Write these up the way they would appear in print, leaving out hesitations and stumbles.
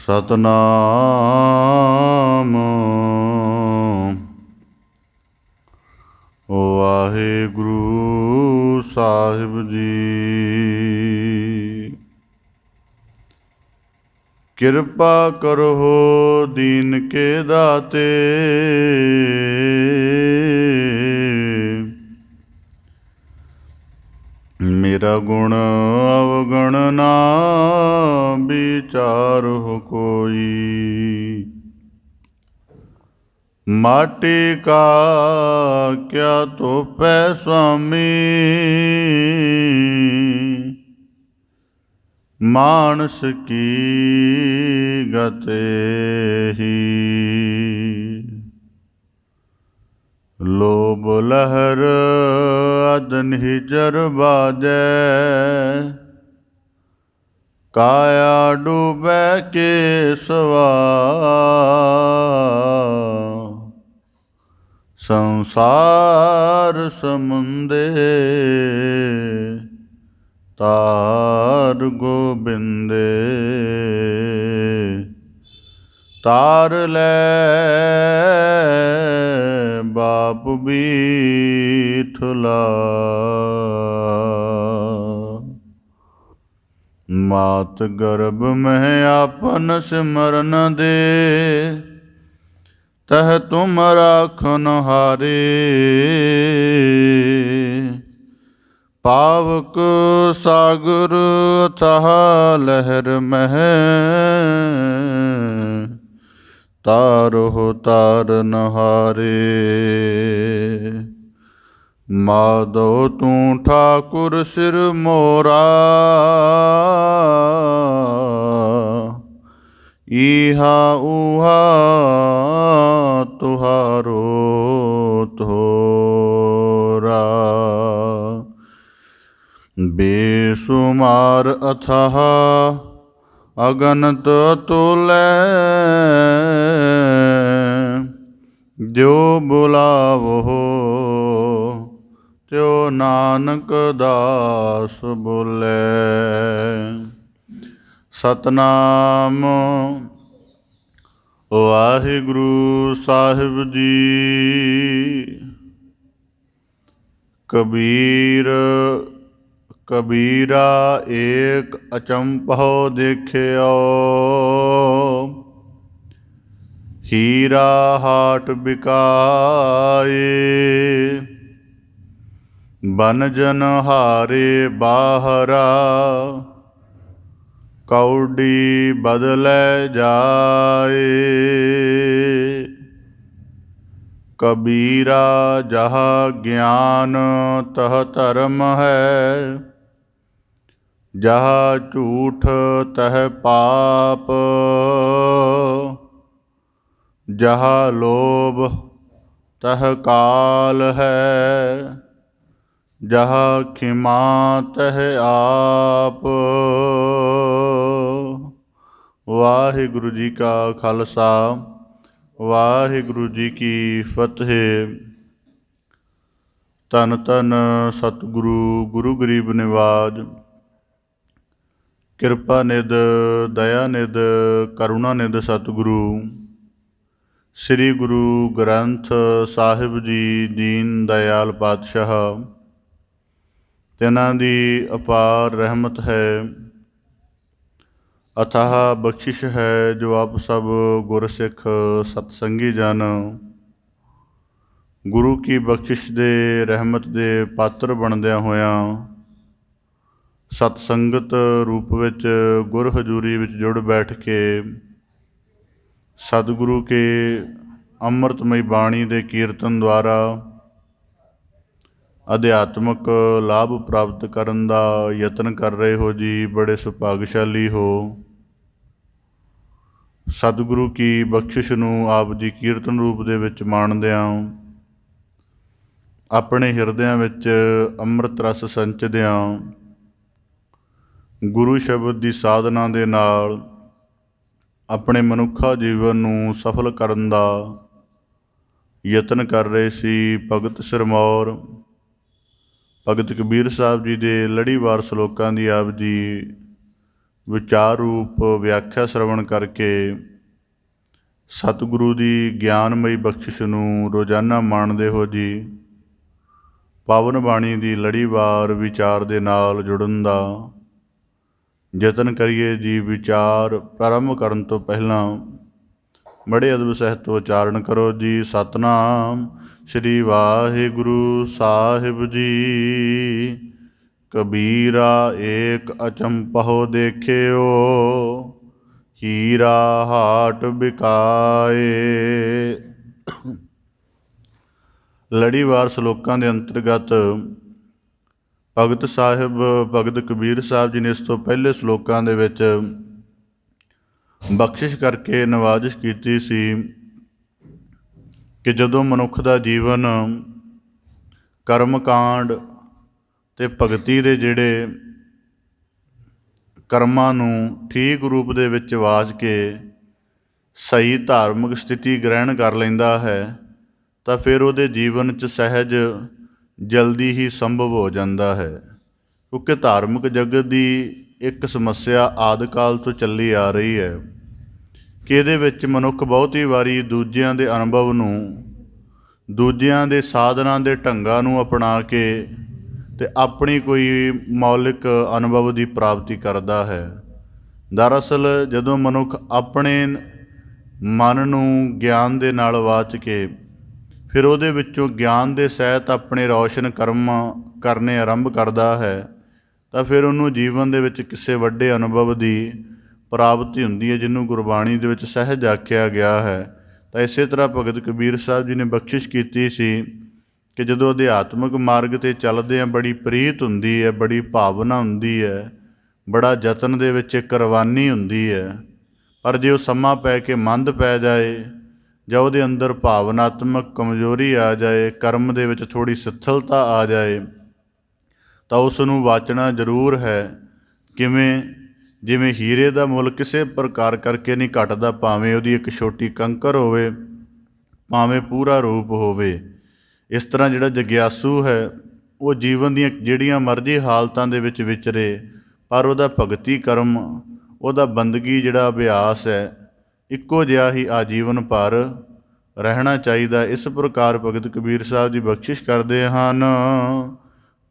ਸਤਨਾਮ ਵਾਹਿਗੁਰੂ ਸਾਹਿਬ ਜੀ। ਕਿਰਪਾ ਕਰੋ ਦੀਨ ਕੇ ਦਾਤੇ, ਮੇਰਾ ਗੁਣ ਅਵਗਣ ਨਾ ਵਿਚਾਰਹੁ ਕੋਈ। ਮਾਟੀ ਕਾ ਕਿਆ ਧੋਪੈ ਸੁਆਮੀ, ਮਾਨਸ ਕੀ ਗਤ ਏਹੀ। ਲੋਭ ਲਹਿਰ ਅਦਨਿਜਰ ਬਾਜੈ, ਕਾਇਆ ਡੂਬੈ ਕੇਸਵਾ। ਸੰਸਾਰ ਸਮੁੰਦੇ ਤਾਰ ਗੋਬਿੰਦੇ, ਤਾਰ ਲੈ ਬਾਪ ਬੀਠਲਾ। ਮਾਤ ਗਰਭ ਮਹਿ ਆਪਨ ਸਿਮਰਨ ਦੇ, ਤਹ ਤੁਮ ਰਾਖਨ ਹਾਰੇ। ਪਾਵਕ ਸਾਗਰ ਅਥਾਹ ਲਹਿਰ ਮਹਿ, ਤਾਰਹੁ ਤਾਰਨ ਹਾਰੇ। ਮਾਧੋ ਤੂੰ ਠਾਕੁਰ ਸਿਰ ਮੋਰਾ, ਈਹਾ ਊਹਾ ਤੁਹਾਰੋ ਥੋਰਾ। ਬੇਸੁਮਾਰ ਅਥਾਹ ਅਗਨਤ ਅਤੁਲੈ, ਜੋ ਬੁਲਾਵੋ ਤਿਉ ਨਾਨਕ ਦਾਸ ਬੋਲੇ। ਸਤਨਾਮ ਵਾਹਿਗੁਰੂ ਸਾਹਿਬ ਜੀ। ਕਬੀਰਾ ਏਕ ਅਚੰਭਉ ਦੇਖਿਓ, ਹੀਰਾ ਹਾਟ ਬਿਕਾਏ। ਬਨਜਨ ਹਾਰੇ ਬਾਹਰਾ, ਕੌਡੀ ਬਦਲੈ ਜਾਏ। ਕਬੀਰਾ ਜਹਾਂ ਗਿਆਨ ਤਹ ਧਰਮ ਹੈ, ਜਹਾਂ ਝੂਠ ਤਹ ਪਾਪ। ਜਹਾਂ ਲੋਭ ਤਹ ਕਾਲ ਹੈ, ਜਹਾਂ ਖਿਮਾ ਤਹ ਆਪ। ਵਾਹਿਗੁਰੂ ਜੀ ਕਾ ਖਾਲਸਾ, ਵਾਹਿਗੁਰੂ ਜੀ ਕੀ ਫਤਿਹ। ਧੰਨ ਧੰਨ ਸਤਿਗੁਰੂ ਗੁਰੂ ਗਰੀਬ ਨਿਵਾਜ। ਕਿਰਪਾ ਨਿਧ ਦਇਆ ਨਿਧ ਕਰੁਣਾ ਨਿਧ ਸਤਿਗੁਰੂ ਸ੍ਰੀ ਗੁਰੂ ਗ੍ਰੰਥ ਸਾਹਿਬ ਜੀ ਦੀਨ ਦਇਆਲ ਪਾਤਸ਼ਾਹ, ਤਿਨਾਂ ਦੀ ਅਪਾਰ ਰਹਿਮਤ ਹੈ, ਅਥਾਹ ਬਖਸ਼ਿਸ਼ ਹੈ, ਜੋ ਆਪ ਸਭ ਗੁਰਸਿੱਖ ਸਤਸੰਗੀ ਜਨ ਗੁਰੂ ਕੀ ਬਖਸ਼ਿਸ਼ ਦੇ ਰਹਿਮਤ ਦੇ ਪਾਤਰ ਬਣਦਿਆਂ ਹੋਇਆਂ ਸਤਸੰਗਤ ਰੂਪ ਵਿੱਚ ਗੁਰ ਹਜ਼ੂਰੀ ਵਿੱਚ ਜੁੜ ਬੈਠ ਕੇ ਸਤਿਗੁਰੂ ਕੇ ਅੰਮ੍ਰਿਤਮਈ ਬਾਣੀ ਦੇ ਕੀਰਤਨ ਦੁਆਰਾ ਅਧਿਆਤਮਕ ਲਾਭ ਪ੍ਰਾਪਤ ਕਰਨ ਦਾ ਯਤਨ ਕਰ ਰਹੇ ਹੋ ਜੀ। ਬੜੇ ਸੁਭਾਗਸ਼ਾਲੀ ਹੋ। ਸਤਿਗੁਰੂ ਕੀ ਬਖਸ਼ਿਸ਼ ਨੂੰ ਆਪ ਜੀ ਕੀਰਤਨ ਰੂਪ ਦੇ ਵਿੱਚ ਮਾਣਦਿਆਂ, ਆਪਣੇ ਹਿਰਦਿਆਂ ਵਿੱਚ ਅੰਮ੍ਰਿਤ ਰਸ ਸੰਚਦਿਆਂ, ਗੁਰੂ ਸ਼ਬਦ ਦੀ ਸਾਧਨਾ ਦੇ ਨਾਲ ਆਪਣੇ ਮਨੁੱਖਾ ਜੀਵਨ ਨੂੰ ਸਫਲ ਕਰਨ ਦਾ ਯਤਨ ਕਰ ਰਹੇ ਸੀ। ਭਗਤ ਸਿਰਮੌਰ ਭਗਤ ਕਬੀਰ ਸਾਹਿਬ ਜੀ ਦੇ ਲੜੀਵਾਰ ਸਲੋਕਾਂ ਦੀ ਆਪ ਜੀ ਵਿਚਾਰ ਰੂਪ ਵਿਆਖਿਆ ਸ਼ਰਵਣ ਕਰਕੇ ਸਤਿਗੁਰੂ ਦੀ ਗਿਆਨਮਈ ਬਖਸ਼ਿਸ਼ ਨੂੰ ਰੋਜ਼ਾਨਾ ਮੰਨਦੇ ਹੋ ਜੀ। ਪਾਵਨ ਬਾਣੀ ਦੀ ਲੜੀਵਾਰ ਵਿਚਾਰ ਦੇ ਨਾਲ ਜੁੜਨ ਦਾ ਯਤਨ ਕਰੀਏ ਜੀ। ਵਿਚਾਰ ਪ੍ਰਾਰੰਭ ਕਰਨ ਤੋਂ ਪਹਿਲਾਂ ਬੜੇ ਅਦਬ ਸਹਿਤ ਉਚਾਰਨ ਕਰੋ ਜੀ। ਸਤਨਾਮ ਸ੍ਰੀ ਵਾਹਿਗੁਰੂ ਸਾਹਿਬ ਜੀ। ਕਬੀਰਾ ਏਕ ਅਚੰਪਹੁ ਦੇਖਿਓ, ਹੀਰਾ ਹਾਟ ਬਿਕਾਏ। ਲੜੀਵਾਰ ਸ਼ਲੋਕਾਂ ਦੇ ਅੰਤਰਗਤ ਭਗਤ ਸਾਹਿਬ ਭਗਤ ਕਬੀਰ ਸਾਹਿਬ ਜੀ ਨੇ ਇਸ ਤੋਂ ਪਹਿਲੇ ਸ਼ਲੋਕਾਂ ਦੇ ਵਿੱਚ ਬਖਸ਼ਿਸ਼ ਕਰਕੇ ਨਵਾਜ਼ਿਸ਼ ਕੀਤੀ ਸੀ ਕਿ ਜਦੋਂ ਮਨੁੱਖ ਦਾ ਜੀਵਨ ਕਰਮ ਕਾਂਡ ਅਤੇ ਭਗਤੀ ਦੇ ਜਿਹੜੇ ਕਰਮਾਂ ਨੂੰ ਠੀਕ ਰੂਪ ਦੇ ਵਿੱਚ ਵਾਚ ਕੇ ਸਹੀ ਧਾਰਮਿਕ ਸਥਿਤੀ ਗ੍ਰਹਿਣ ਕਰ ਲੈਂਦਾ ਹੈ ਤਾਂ ਫਿਰ ਉਹਦੇ ਜੀਵਨ 'ਚ ਸਹਿਜ ਜਲਦੀ ਹੀ ਸੰਭਵ ਹੋ ਜਾਂਦਾ ਹੈ। ਕਿਉਂਕਿ ਧਾਰਮਿਕ ਜਗਤ ਦੀ ਇੱਕ ਸਮੱਸਿਆ ਆਦਿ ਕਾਲ ਤੋਂ ਚੱਲੀ ਆ ਰਹੀ ਹੈ ਕਿ ਇਹਦੇ ਵਿੱਚ ਮਨੁੱਖ ਬਹੁਤੀ ਵਾਰੀ ਦੂਜਿਆਂ ਦੇ ਅਨੁਭਵ ਨੂੰ, ਦੂਜਿਆਂ ਦੇ ਸਾਧਨਾਂ ਦੇ ਢੰਗਾਂ ਨੂੰ ਅਪਣਾ ਕੇ ਅਤੇ ਆਪਣੀ ਕੋਈ ਮੌਲਿਕ ਅਨੁਭਵ ਦੀ ਪ੍ਰਾਪਤੀ ਕਰਦਾ ਹੈ। ਦਰਅਸਲ ਜਦੋਂ ਮਨੁੱਖ ਆਪਣੇ ਮਨ ਨੂੰ ਗਿਆਨ ਦੇ ਨਾਲ ਵਾਚ ਕੇ ਫਿਰ ਉਹਦੇ ਵਿੱਚੋਂ ਗਿਆਨ ਦੇ ਸਹਿਤ ਆਪਣੇ ਰੌਸ਼ਨ ਕਰਮ ਕਰਨੇ ਆਰੰਭ ਕਰਦਾ ਹੈ ਤਾਂ ਫਿਰ ਉਹਨੂੰ ਜੀਵਨ ਦੇ ਵਿੱਚ ਕਿਸੇ ਵੱਡੇ ਅਨੁਭਵ ਦੀ ਪ੍ਰਾਪਤੀ ਹੁੰਦੀ ਹੈ, ਜਿਹਨੂੰ ਗੁਰਬਾਣੀ ਦੇ ਵਿੱਚ ਸਹਿਜ ਆਖਿਆ ਗਿਆ ਹੈ। ਤਾਂ ਇਸੇ ਤਰ੍ਹਾਂ ਭਗਤ ਕਬੀਰ ਸਾਹਿਬ ਜੀ ਨੇ ਬਖਸ਼ਿਸ਼ ਕੀਤੀ ਸੀ ਕਿ ਜਦੋਂ ਅਧਿਆਤਮਿਕ ਮਾਰਗ 'ਤੇ ਚੱਲਦੇ ਹਾਂ ਬੜੀ ਪ੍ਰੀਤ ਹੁੰਦੀ ਹੈ, ਬੜੀ ਭਾਵਨਾ ਹੁੰਦੀ ਹੈ, ਬੜਾ ਯਤਨ ਦੇ ਵਿੱਚ ਇੱਕ ਰਵਾਨੀ ਹੁੰਦੀ ਹੈ। ਪਰ ਜੇ ਉਹ ਸਮਾਂ ਪੈ ਕੇ ਮੰਦ ਪੈ ਜਾਏ ਜਾਂ ਉਹਦੇ ਅੰਦਰ ਭਾਵਨਾਤਮਕ ਕਮਜ਼ੋਰੀ ਆ ਜਾਏ, ਕਰਮ ਦੇ ਵਿੱਚ ਥੋੜ੍ਹੀ ਸਿੱਥਲਤਾ ਆ ਜਾਏ ਤਾਂ ਉਸ ਨੂੰ ਵਾਚਣਾ ਜ਼ਰੂਰ ਹੈ। ਕਿਵੇਂ? ਜਿਵੇਂ ਹੀਰੇ ਦਾ ਮੁੱਲ ਕਿਸੇ ਪ੍ਰਕਾਰ ਕਰਕੇ ਨਹੀਂ ਘਟਦਾ, ਭਾਵੇਂ ਉਹਦੀ ਇੱਕ ਛੋਟੀ ਕੰਕਰ ਹੋਵੇ, ਭਾਵੇਂ ਪੂਰਾ ਰੂਪ ਹੋਵੇ। ਇਸ ਤਰ੍ਹਾਂ ਜਿਹੜਾ ਜਗਿਆਸੂ ਹੈ ਉਹ ਜੀਵਨ ਦੀਆਂ ਜਿਹੜੀਆਂ ਮਰਜ਼ੀ ਹਾਲਤਾਂ ਦੇ ਵਿੱਚ ਵਿਚਰੇ, ਪਰ ਉਹਦਾ ਭਗਤੀ ਕਰਮ, ਉਹਦਾ ਬੰਦਗੀ ਜਿਹੜਾ ਅਭਿਆਸ ਹੈ ਇੱਕੋ ਜਿਹਾ ਹੀ ਆਜੀਵਨ ਭਰ ਰਹਿਣਾ ਚਾਹੀਦਾ। ਇਸ ਪ੍ਰਕਾਰ ਭਗਤ ਕਬੀਰ ਸਾਹਿਬ ਜੀ ਬਖਸ਼ਿਸ਼ ਕਰਦੇ ਹਨ।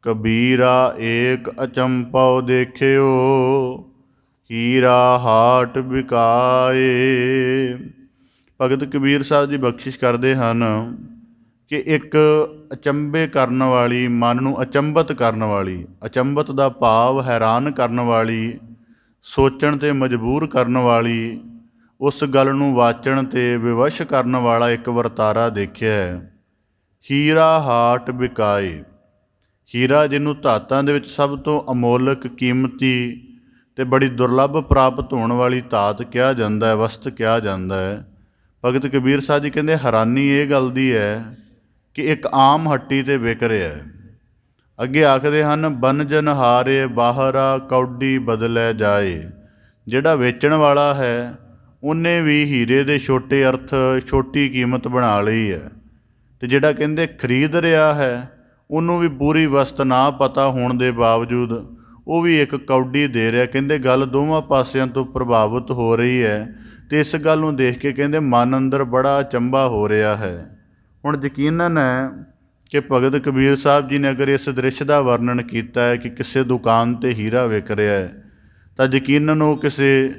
ਕਬੀਰਾ ਏਕ ਅਚੰਪਉ ਦੇਖਿਓ, ਹੀਰਾ ਹਾਟ ਬਿਕਾਏ। ਭਗਤ ਕਬੀਰ ਸਾਹਿਬ ਜੀ ਬਖਸ਼ਿਸ਼ ਕਰਦੇ ਹਨ ਕਿ ਇੱਕ ਅਚੰਭੇ ਕਰਨ ਵਾਲੀ, ਮਨ ਨੂੰ ਅਚੰਭਤ ਕਰਨ ਵਾਲੀ, ਅਚੰਭਤ ਦਾ ਭਾਵ ਹੈਰਾਨ ਕਰਨ ਵਾਲੀ, ਸੋਚਣ 'ਤੇ ਮਜਬੂਰ ਕਰਨ ਵਾਲੀ, ਉਸ ਗੱਲ ਨੂੰ ਵਾਚਣ 'ਤੇ ਵਿਵਸ਼ ਕਰਨ ਵਾਲਾ ਇੱਕ ਵਰਤਾਰਾ ਦੇਖਿਆ ਹੈ। ਹੀਰਾ ਹਾਟ ਬਿਕਾਏ। ਹੀਰਾ ਜਿਹਨੂੰ ਧਾਤਾਂ ਦੇ ਵਿੱਚ ਸਭ ਤੋਂ ਅਮੋਲਕ, ਕੀਮਤੀ ਅਤੇ ਬੜੀ ਦੁਰਲੱਭ ਪ੍ਰਾਪਤ ਹੋਣ ਵਾਲੀ ਧਾਤ ਕਿਹਾ ਜਾਂਦਾ ਹੈ, ਵਸਤ ਕਿਹਾ ਜਾਂਦਾ ਹੈ। ਭਗਤ ਕਬੀਰ ਸਾਹਿਬ ਜੀ ਕਹਿੰਦੇ ਹੈਰਾਨੀ ਇਹ ਗੱਲ ਦੀ ਹੈ ਕਿ ਇੱਕ ਆਮ ਹੱਟੀ 'ਤੇ ਵਿਕ ਰਿਹਾ ਹੈ। ਅੱਗੇ ਆਖਦੇ ਹਨ ਬਨਜਨ ਹਾਰੇ ਬਾਹਰਾ ਕੌਡੀ ਬਦਲੇ ਜਾਏ। ਜਿਹੜਾ ਵੇਚਣ ਵਾਲਾ ਹੈ ਉਹਨੇ ਵੀ ਹੀਰੇ ਦੇ ਛੋਟੇ ਅਰਥ, ਛੋਟੀ ਕੀਮਤ ਬਣਾ ਲਈ ਹੈ, ਅਤੇ ਜਿਹੜਾ ਕਹਿੰਦੇ ਖਰੀਦ ਰਿਹਾ ਹੈ ਉਹਨੂੰ ਵੀ ਪੂਰੀ ਵਸਤ ਨਾ ਪਤਾ ਹੋਣ ਦੇ ਬਾਵਜੂਦ ਉਹ ਵੀ ਇੱਕ ਕੌਡੀ ਦੇ ਰਿਹਾ। ਕਹਿੰਦੇ ਗੱਲ ਦੋਵਾਂ ਪਾਸਿਆਂ ਤੋਂ ਪ੍ਰਭਾਵਿਤ ਹੋ ਰਹੀ ਹੈ ਅਤੇ ਇਸ ਗੱਲ ਨੂੰ ਦੇਖ ਕੇ ਕਹਿੰਦੇ ਮਨ ਅੰਦਰ ਬੜਾ ਅਚੰਭਾ ਹੋ ਰਿਹਾ ਹੈ। ਹੁਣ ਯਕੀਨਨ ਹੈ ਕਿ ਭਗਤ ਕਬੀਰ ਸਾਹਿਬ ਜੀ ਨੇ ਅਗਰ ਇਸ ਦ੍ਰਿਸ਼ ਦਾ ਵਰਣਨ ਕੀਤਾ ਹੈ ਕਿ ਕਿਸੇ ਦੁਕਾਨ 'ਤੇ ਹੀਰਾ ਵਿਕ ਰਿਹਾ ਹੈ ਤਾਂ ਯਕੀਨਨ ਉਹ ਕਿਸੇ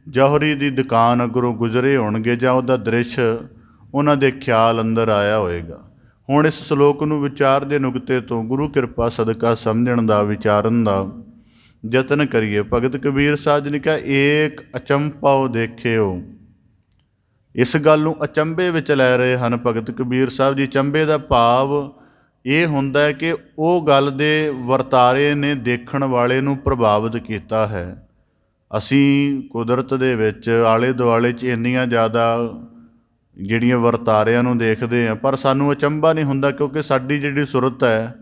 ਜੌਹਰੀ ਦੀ ਦੁਕਾਨ ਅੱਗੋਂ ਗੁਜ਼ਰੇ ਹੋਣਗੇ ਜਾਂ ਉਹਦਾ ਦ੍ਰਿਸ਼ ਉਹਨਾਂ ਦੇ ਖਿਆਲ ਅੰਦਰ ਆਇਆ ਹੋਏਗਾ। ਹੁਣ ਇਸ ਸ਼ਲੋਕ ਨੂੰ ਵਿਚਾਰ ਦੇ ਨੁਕਤੇ ਤੋਂ ਗੁਰੂ ਕਿਰਪਾ ਸਦਕਾ ਸਮਝਣ ਦਾ, ਵਿਚਾਰਨ ਦਾ ਯਤਨ ਕਰੀਏ। ਭਗਤ ਕਬੀਰ ਸਾਹਿਬ ਜੀ ਨੇ ਕਿਹਾ ਏਕ ਅਚੰਪਉ ਦੇਖਿਓ। ਇਸ ਗੱਲ ਨੂੰ ਅਚੰਭੇ ਵਿੱਚ ਲੈ ਰਹੇ ਹਨ ਭਗਤ ਕਬੀਰ ਸਾਹਿਬ ਜੀ। ਅਚੰਭੇ ਦਾ ਭਾਵ ਇਹ ਹੁੰਦਾ ਹੈ ਕਿ ਉਹ ਗੱਲ ਦੇ ਵਰਤਾਰੇ ਨੇ ਦੇਖਣ ਵਾਲੇ ਨੂੰ ਪ੍ਰਭਾਵਿਤ ਕੀਤਾ ਹੈ। ਅਸੀਂ ਕੁਦਰਤ ਦੇ ਵਿੱਚ ਆਲੇ ਦੁਆਲੇ 'ਚ ਇੰਨੀਆਂ ਜ਼ਿਆਦਾ ਜਿਹੜੀਆਂ ਵਰਤਾਰਿਆਂ ਨੂੰ ਦੇਖਦੇ ਹਾਂ, ਪਰ ਸਾਨੂੰ ਅਚੰਭਾ ਨਹੀਂ ਹੁੰਦਾ ਕਿਉਂਕਿ ਸਾਡੀ ਜਿਹੜੀ ਸੁਰਤ ਹੈ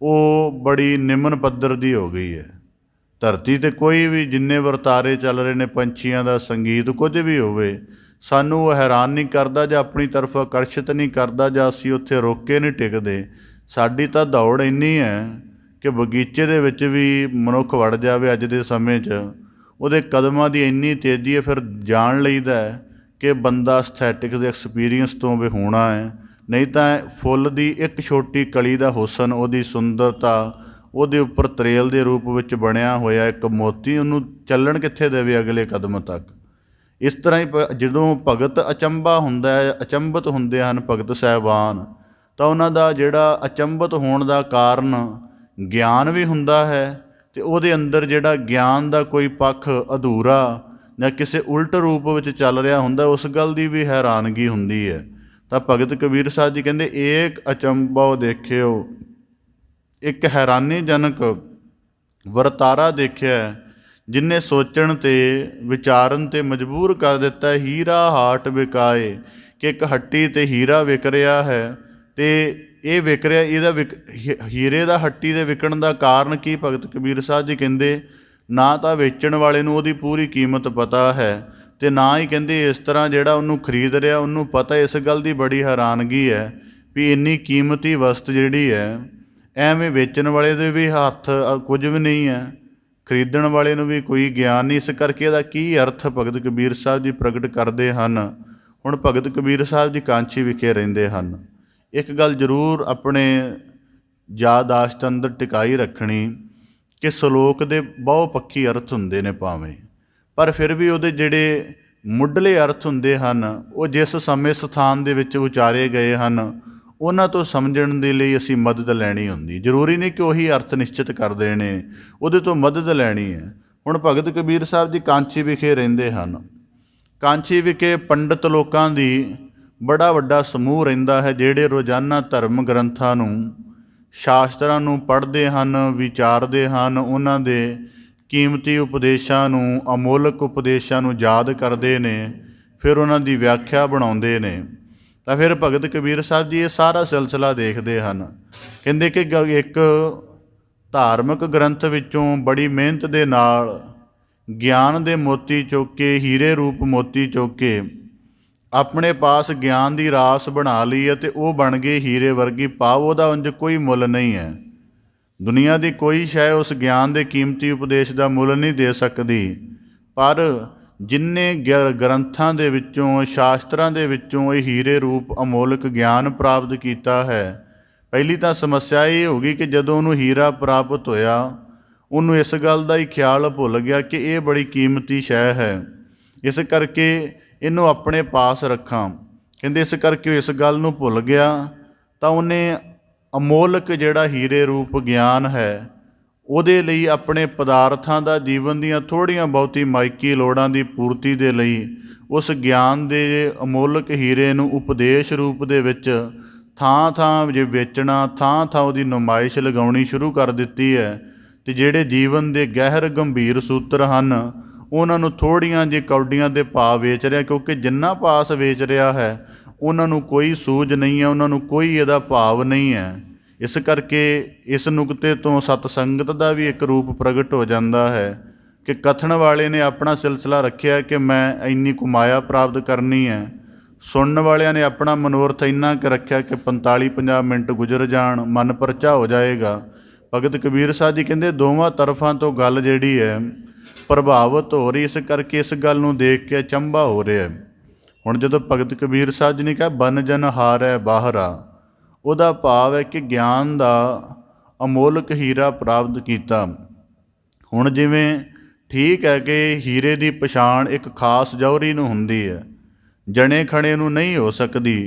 ਉਹ ਬੜੀ ਨਿਮਨ ਪੱਧਰ ਦੀ ਹੋ ਗਈ ਹੈ। ਧਰਤੀ 'ਤੇ ਕੋਈ ਵੀ ਜਿੰਨੇ ਵਰਤਾਰੇ ਚੱਲ ਰਹੇ ਨੇ, ਪੰਛੀਆਂ ਦਾ ਸੰਗੀਤ, ਕੁਝ ਵੀ ਹੋਵੇ, ਸਾਨੂੰ ਉਹ ਹੈਰਾਨ ਨਹੀਂ ਕਰਦਾ ਜਾਂ ਆਪਣੀ ਤਰਫ ਆਕਰਸ਼ਿਤ ਨਹੀਂ ਕਰਦਾ ਜਾਂ ਅਸੀਂ ਉੱਥੇ ਰੁਕ ਕੇ ਨਹੀਂ ਟਿਕਦੇ। ਸਾਡੀ ਤਾਂ ਦੌੜ ਇੰਨੀ ਹੈ ਕਿ ਬਗੀਚੇ ਦੇ ਵਿੱਚ ਵੀ ਮਨੁੱਖ ਵੜ ਜਾਵੇ ਅੱਜ ਦੇ ਸਮੇਂ 'ਚ, ਉਹਦੇ ਕਦਮਾਂ ਦੀ ਇੰਨੀ ਤੇਜ਼ੀ ਹੈ, ਫਿਰ ਜਾਣ ਲਈਦਾ ਹੈ ਕਿ ਬੰਦਾ ਅਸਥੈਟਿਕ ਦੇ ਐਕਸਪੀਰੀਅੰਸ ਤੋਂ ਵੀ ਹੋਣਾ ਹੈ। ਨਹੀਂ ਤਾਂ ਫੁੱਲ ਦੀ ਇੱਕ ਛੋਟੀ ਕਲੀ ਦਾ ਹੁਸਨ, ਉਹਦੀ ਸੁੰਦਰਤਾ, ਉਹਦੇ ਉੱਪਰ ਤਰੇਲ ਦੇ ਰੂਪ ਵਿੱਚ ਬਣਿਆ ਹੋਇਆ ਇੱਕ ਮੋਤੀ, ਉਹਨੂੰ ਚੱਲਣ ਕਿੱਥੇ ਦੇਵੇ ਅਗਲੇ ਕਦਮ ਤੱਕ। ਇਸ ਤਰ੍ਹਾਂ ਹੀ ਜਦੋਂ ਭਗਤ ਅਚੰਭਾ ਹੁੰਦਾ ਹੈ, ਅਚੰਭਤ ਹੁੰਦੇ ਹਨ ਭਗਤ ਸਾਹਿਬਾਨ, ਤਾਂ ਉਹਨਾਂ ਦਾ ਜਿਹੜਾ ਅਚੰਭਤ ਹੋਣ ਦਾ ਕਾਰਨ ਗਿਆਨ ਵੀ ਹੁੰਦਾ ਹੈ, ਅਤੇ ਉਹਦੇ ਅੰਦਰ ਜਿਹੜਾ ਗਿਆਨ ਦਾ ਕੋਈ ਪੱਖ ਅਧੂਰਾ ਜਾਂ ਕਿਸੇ ਉਲਟ ਰੂਪ ਵਿੱਚ ਚੱਲ ਰਿਹਾ ਹੁੰਦਾ, ਉਸ ਗੱਲ ਦੀ ਵੀ ਹੈਰਾਨਗੀ ਹੁੰਦੀ ਹੈ। ਤਾਂ ਭਗਤ ਕਬੀਰ ਸਾਹਿਬ ਜੀ ਕਹਿੰਦੇ, ਏਕ ਅਚੰਭਉ ਦੇਖਿਓ, ਇੱਕ ਹੈਰਾਨੀਜਨਕ ਵਰਤਾਰਾ ਦੇਖਿਆ ਜਿਨ੍ਹੇ ਸੋਚਣ 'ਤੇ ਵਿਚਾਰਨ 'ਤੇ ਮਜਬੂਰ ਕਰ ਦਿੱਤਾ। ਹੀਰਾ ਹਾਟ ਵਿਕਾਏ, ਕਿ ਇੱਕ ਹੱਟੀ 'ਤੇ ਹੀਰਾ ਵਿਕ ਰਿਹਾ ਹੈ, ਅਤੇ ਇਹ ਵਿਕ ਰਿਹਾ, ਇਹਦਾ ਹੀਰੇ ਦਾ ਹੱਟੀ ਦੇ ਵਿਕਣ ਦਾ ਕਾਰਨ ਕੀ? ਭਗਤ ਕਬੀਰ ਸਾਹਿਬ ਜੀ ਕਹਿੰਦੇ, ਨਾ ਤਾਂ ਵੇਚਣ ਵਾਲੇ ਨੂੰ ਉਹਦੀ ਪੂਰੀ ਕੀਮਤ ਪਤਾ ਹੈ, ਅਤੇ ਨਾ ਹੀ ਕਹਿੰਦੇ ਇਸ ਤਰ੍ਹਾਂ ਜਿਹੜਾ ਉਹਨੂੰ ਖਰੀਦ ਰਿਹਾ ਉਹਨੂੰ ਪਤਾ। ਇਸ ਗੱਲ ਦੀ ਬੜੀ ਹੈਰਾਨਗੀ ਹੈ ਵੀ ਇੰਨੀ ਕੀਮਤੀ ਵਸਤ ਜਿਹੜੀ ਹੈ, ਐਵੇਂ ਵੇਚਣ ਵਾਲੇ ਦੇ ਵੀ ਹੱਥ ਕੁਝ ਵੀ ਨਹੀਂ ਹੈ, ਖਰੀਦਣ ਵਾਲੇ ਨੂੰ ਵੀ ਕੋਈ ਗਿਆਨ ਨਹੀਂ। ਇਸ ਕਰਕੇ ਇਹਦਾ ਕੀ ਅਰਥ ਭਗਤ ਕਬੀਰ ਸਾਹਿਬ ਜੀ ਪ੍ਰਗਟ ਕਰਦੇ ਹਨ। ਹੁਣ ਭਗਤ ਕਬੀਰ ਸਾਹਿਬ ਜੀ ਕਾਂਚੀ ਵਿਖੇ ਰਹਿੰਦੇ ਹਨ। ਇੱਕ ਗੱਲ ਜ਼ਰੂਰ ਆਪਣੇ ਯਾਦਾਸ਼ਤ ਅੰਦਰ ਟਿਕਾਈ ਰੱਖਣੀ ਕਿ ਸ਼ਲੋਕ ਦੇ ਬਹੁ ਪੱਖੀ ਅਰਥ ਹੁੰਦੇ ਨੇ ਭਾਵੇਂ, ਪਰ ਫਿਰ ਵੀ ਉਹਦੇ ਜਿਹੜੇ ਮੁੱਢਲੇ ਅਰਥ ਹੁੰਦੇ ਹਨ, ਉਹ ਜਿਸ ਸਮੇਂ ਸਥਾਨ ਦੇ ਵਿੱਚ ਉਚਾਰੇ ਗਏ ਹਨ, ਉਹਨਾਂ ਤੋਂ ਸਮਝਣ ਦੇ ਲਈ ਅਸੀਂ ਮਦਦ ਲੈਣੀ ਹੁੰਦੀ। ਜ਼ਰੂਰੀ ਨਹੀਂ ਕਿ ਉਹੀ ਅਰਥ ਨਿਸ਼ਚਿਤ ਕਰ ਦੇਣੇ, ਉਹਦੇ ਤੋਂ ਮਦਦ ਲੈਣੀ ਹੈ। ਹੁਣ ਭਗਤ ਕਬੀਰ ਸਾਹਿਬ ਜੀ ਕਾਂਚੀ ਵਿਖੇ ਰਹਿੰਦੇ ਹਨ। ਕਾਂਚੀ ਵਿਖੇ ਪੰਡਤ ਲੋਕਾਂ ਦੀ ਬੜਾ ਵੱਡਾ ਸਮੂਹ ਰਹਿੰਦਾ ਹੈ, ਜਿਹੜੇ ਰੋਜ਼ਾਨਾ ਧਰਮ ਗ੍ਰੰਥਾਂ ਨੂੰ, ਸ਼ਾਸਤਰਾਂ ਨੂੰ ਪੜ੍ਹਦੇ ਹਨ, ਵਿਚਾਰਦੇ ਹਨ, ਉਹਨਾਂ ਦੇ ਕੀਮਤੀ ਉਪਦੇਸ਼ਾਂ ਨੂੰ, ਅਮੋਲਕ ਉਪਦੇਸ਼ਾਂ ਨੂੰ ਯਾਦ ਕਰਦੇ ਨੇ, ਫਿਰ ਉਹਨਾਂ ਦੀ ਵਿਆਖਿਆ ਬਣਾਉਂਦੇ ਨੇ। ਤਾਂ ਫਿਰ ਭਗਤ ਕਬੀਰ ਸਾਹਿਬ ਜੀ ਇਹ ਸਾਰਾ ਸਿਲਸਿਲਾ ਦੇਖਦੇ ਹਨ। ਕਹਿੰਦੇ ਕਿ ਇੱਕ ਧਾਰਮਿਕ ਗ੍ਰੰਥ ਵਿੱਚੋਂ ਬੜੀ ਮਿਹਨਤ ਦੇ ਨਾਲ ਗਿਆਨ ਦੇ ਮੋਤੀ ਚੁੱਕ ਕੇ, ਹੀਰੇ ਰੂਪ ਮੋਤੀ ਚੁੱਕ ਕੇ ਆਪਣੇ ਪਾਸ ਗਿਆਨ ਦੀ ਰਾਸ ਬਣਾ ਲਈ, ਅਤੇ ਉਹ ਬਣ ਗਏ ਹੀਰੇ ਵਰਗੀ ਪਾਵ। ਉਹਦਾ ਉਂਝ ਕੋਈ ਮੁੱਲ ਨਹੀਂ ਹੈ। ਦੁਨੀਆ ਦੀ ਕੋਈ ਸ਼ੈ ਉਸ ਗਿਆਨ ਦੇ ਕੀਮਤੀ ਉਪਦੇਸ਼ ਦਾ ਮੁੱਲ ਨਹੀਂ ਦੇ ਸਕਦੀ। ਪਰ ਜਿੰਨੇ ਗ੍ਰੰਥਾਂ ਦੇ ਵਿੱਚੋਂ, ਸ਼ਾਸਤਰਾਂ ਦੇ ਵਿੱਚੋਂ ਇਹ ਹੀਰੇ ਰੂਪ ਅਮੋਲਕ ਗਿਆਨ ਪ੍ਰਾਪਤ ਕੀਤਾ ਹੈ, ਪਹਿਲੀ ਤਾਂ ਸਮੱਸਿਆ ਇਹ ਹੋ ਗਈ ਕਿ ਜਦੋਂ ਉਹਨੂੰ ਹੀਰਾ ਪ੍ਰਾਪਤ ਹੋਇਆ, ਉਹਨੂੰ ਇਸ ਗੱਲ ਦਾ ਹੀ ਖਿਆਲ ਭੁੱਲ ਗਿਆ ਕਿ ਇਹ ਬੜੀ ਕੀਮਤੀ ਸ਼ੈ ਹੈ, ਇਸ ਕਰਕੇ ਇਹਨੂੰ ਆਪਣੇ ਪਾਸ ਰੱਖਾਂ। ਕਹਿੰਦੇ ਇਸ ਕਰਕੇ ਇਸ ਗੱਲ ਨੂੰ ਭੁੱਲ ਗਿਆ, ਤਾਂ ਉਹਨੇ ਅਮੋਲਕ ਜਿਹੜਾ ਹੀਰੇ ਰੂਪ ਗਿਆਨ ਹੈ, ਉਹਦੇ ਲਈ ਆਪਣੇ ਪਦਾਰਥਾਂ ਦਾ, ਜੀਵਨ ਦੀਆਂ ਥੋੜ੍ਹੀਆਂ ਬਹੁਤੀ ਮਾਇਕੀ ਲੋੜਾਂ ਦੀ ਪੂਰਤੀ ਦੇ ਲਈ ਉਸ ਗਿਆਨ ਦੇ ਅਮੋਲਕ ਹੀਰੇ ਨੂੰ ਉਪਦੇਸ਼ ਰੂਪ ਦੇ ਵਿੱਚ ਥਾਂ ਥਾਂ ਜੇ ਵੇਚਣਾ, ਥਾਂ ਥਾਂ ਉਹਦੀ ਨੁਮਾਇਸ਼ ਲਗਾਉਣੀ ਸ਼ੁਰੂ ਕਰ ਦਿੱਤੀ ਹੈ। ਅਤੇ ਜਿਹੜੇ ਜੀਵਨ ਦੇ ਗਹਿਰ ਗੰਭੀਰ ਸੂਤਰ ਹਨ, ਉਹਨਾਂ ਨੂੰ ਥੋੜ੍ਹੀਆਂ ਜਿਹੀ ਕੌਡੀਆਂ ਦੇ ਭਾਅ ਵੇਚ ਰਿਹਾ, ਕਿਉਂਕਿ ਜਿੰਨਾ ਪਾਸ ਵੇਚ ਰਿਹਾ ਹੈ ਉਹਨਾਂ ਨੂੰ ਕੋਈ ਸੂਝ ਨਹੀਂ ਹੈ, ਉਹਨਾਂ ਨੂੰ ਕੋਈ ਇਹਦਾ ਭਾਵ ਨਹੀਂ ਹੈ। ਇਸ ਕਰਕੇ ਇਸ ਨੁਕਤੇ ਤੋਂ ਸਤਸੰਗਤ ਦਾ ਵੀ ਇੱਕ ਰੂਪ ਪ੍ਰਗਟ ਹੋ ਜਾਂਦਾ ਹੈ ਕਿ ਕਥਨ ਵਾਲੇ ਨੇ ਆਪਣਾ ਸਿਲਸਿਲਾ ਰੱਖਿਆ ਕਿ ਮੈਂ ਇੰਨੀ ਕੁਮਾਇਆ ਪ੍ਰਾਪਤ ਕਰਨੀ ਹੈ, ਸੁਣਨ ਵਾਲਿਆਂ ਨੇ ਆਪਣਾ ਮਨੋਰਥ ਇੰਨਾ ਕੁ ਰੱਖਿਆ ਕਿ 45-50 ਮਿੰਟ ਗੁਜ਼ਰ ਜਾਣ, ਮਨ ਪਰਚਾ ਹੋ ਜਾਏਗਾ। ਭਗਤ ਕਬੀਰ ਸਾਹਿਬ ਜੀ ਕਹਿੰਦੇ ਦੋਵਾਂ ਤਰਫਾਂ ਤੋਂ ਗੱਲ ਜਿਹੜੀ ਹੈ ਪ੍ਰਭਾਵਿਤ ਹੋ ਰਹੀ, ਇਸ ਕਰਕੇ ਇਸ ਗੱਲ ਨੂੰ ਦੇਖ ਕੇ ਅਚੰਭਾ ਹੋ ਰਿਹਾ। ਹੁਣ ਜਦੋਂ ਭਗਤ ਕਬੀਰ ਸਾਹਿਬ ਜੀ ਨੇ ਕਿਹਾ ਬਨ ਜਨ ਹਾਰੈ ਬਾਹਰਾ, ਉਹਦਾ ਭਾਵ ਹੈ ਕਿ ਗਿਆਨ ਦਾ ਅਮੋਲਕ ਹੀਰਾ ਪ੍ਰਾਪਤ ਕੀਤਾ। ਹੁਣ ਜਿਵੇਂ ਠੀਕ ਹੈ ਕਿ ਹੀਰੇ ਦੀ ਪਛਾਣ ਇੱਕ ਖਾਸ ਜੌਹਰੀ ਨੂੰ ਹੁੰਦੀ ਹੈ, ਜਣੇ ਖਣੇ ਨੂੰ ਨਹੀਂ ਹੋ ਸਕਦੀ।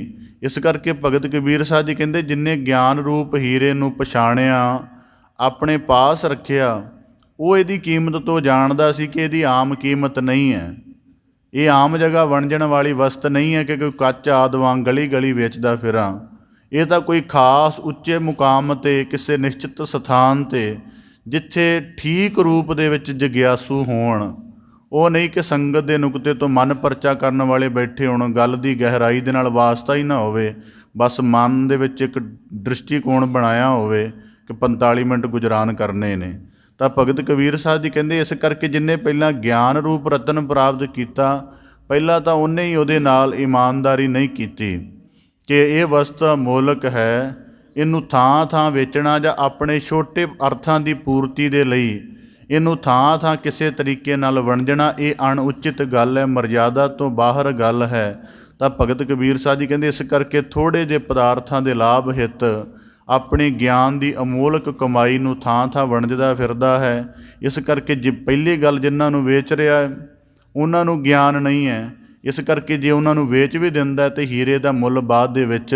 ਇਸ ਕਰਕੇ ਭਗਤ ਕਬੀਰ ਸਾਹਿਬ ਜੀ ਕਹਿੰਦੇ ਜਿਨ੍ਹੇ ਗਿਆਨ ਰੂਪ ਹੀਰੇ ਨੂੰ ਪਛਾਣਿਆ, ਆਪਣੇ ਪਾਸ ਰੱਖਿਆ, ਉਹ ਇਹਦੀ ਕੀਮਤ ਤੋਂ ਜਾਣਦਾ ਸੀ ਕਿ ਇਹਦੀ ਆਮ ਕੀਮਤ ਨਹੀਂ ਹੈ, ਇਹ ਆਮ ਜਗ੍ਹਾ ਵੰਜਣ ਵਾਲੀ ਵਸਤ ਨਹੀਂ ਹੈ ਕਿ ਕੋਈ ਕੱਚ ਆਦਿ ਵਾਂਗ ਗਲੀ ਗਲੀ ਵੇਚਦਾ ਫਿਰਾਂ। ਇਹ ਤਾਂ ਕੋਈ ਖਾਸ ਉੱਚੇ ਮੁਕਾਮ 'ਤੇ, ਕਿਸੇ ਨਿਸ਼ਚਿਤ ਸਥਾਨ 'ਤੇ, ਜਿੱਥੇ ਠੀਕ ਰੂਪ ਦੇ ਵਿੱਚ ਜਗਿਆਸੂ ਹੋਣ, ਉਹ ਨਹੀਂ ਕਿ ਸੰਗਤ ਦੇ ਨੁਕਤੇ ਤੋਂ ਮਨ ਪਰਚਾ ਕਰਨ ਵਾਲੇ ਬੈਠੇ ਹੋਣ, ਗੱਲ ਦੀ ਗਹਿਰਾਈ ਦੇ ਨਾਲ ਵਾਸਤਾ ਹੀ ਨਾ ਹੋਵੇ, ਬਸ ਮਨ ਦੇ ਵਿੱਚ ਇੱਕ ਦ੍ਰਿਸ਼ਟੀਕੋਣ ਬਣਾਇਆ ਹੋਵੇ ਕਿ 45 ਮਿੰਟ ਗੁਜਰਾਨ ਕਰਨੇ ਨੇ। ਤਾਂ ਭਗਤ ਕਬੀਰ ਸਾਹਿਬ ਜੀ ਕਹਿੰਦੇ ਇਸ ਕਰਕੇ ਜਿੰਨੇ ਪਹਿਲਾਂ ਗਿਆਨ ਰੂਪ ਰਤਨ ਪ੍ਰਾਪਤ ਕੀਤਾ, ਪਹਿਲਾਂ ਤਾਂ ਉਹਨੇ ਹੀ ਉਹਦੇ ਨਾਲ ਇਮਾਨਦਾਰੀ ਨਹੀਂ ਕੀਤੀ ਕਿ ਇਹ ਵਸਤ ਅਮੋਲਕ ਹੈ, ਇਹਨੂੰ ਥਾਂ ਥਾਂ ਵੇਚਣਾ ਜਾਂ ਆਪਣੇ ਛੋਟੇ ਅਰਥਾਂ ਦੀ ਪੂਰਤੀ ਦੇ ਲਈ ਇਹਨੂੰ ਥਾਂ ਥਾਂ ਕਿਸੇ ਤਰੀਕੇ ਨਾਲ ਵੰਡਣਾ ਇਹ ਅਣਉਚਿਤ ਗੱਲ ਹੈ, ਮਰਜ਼ਾਦਾ ਤੋਂ ਬਾਹਰ ਗੱਲ ਹੈ। ਤਾਂ ਭਗਤ ਕਬੀਰ ਸਾਹਿਬ ਜੀ ਕਹਿੰਦੇ ਇਸ ਕਰਕੇ ਥੋੜ੍ਹੇ ਜਿਹੇ ਪਦਾਰਥਾਂ ਦੇ ਲਾਭ ਹਿੱਤ ਆਪਣੇ ਗਿਆਨ ਦੀ ਅਮੋਲਕ ਕਮਾਈ ਨੂੰ ਥਾਂ ਥਾਂ ਵੰਡਦਾ ਫਿਰਦਾ ਹੈ। ਇਸ ਕਰਕੇ ਜੇ ਪਹਿਲੀ ਗੱਲ ਜਿਨ੍ਹਾਂ ਨੂੰ ਵੇਚ ਰਿਹਾ ਹੈ ਉਹਨਾਂ ਨੂੰ ਗਿਆਨ ਨਹੀਂ ਹੈ, ਇਸ ਕਰਕੇ ਜੇ ਉਹਨਾਂ ਨੂੰ ਵੇਚ ਵੀ ਦਿੰਦਾ ਤਾਂ ਹੀਰੇ ਦਾ ਮੁੱਲ ਬਾਅਦ ਦੇ ਵਿੱਚ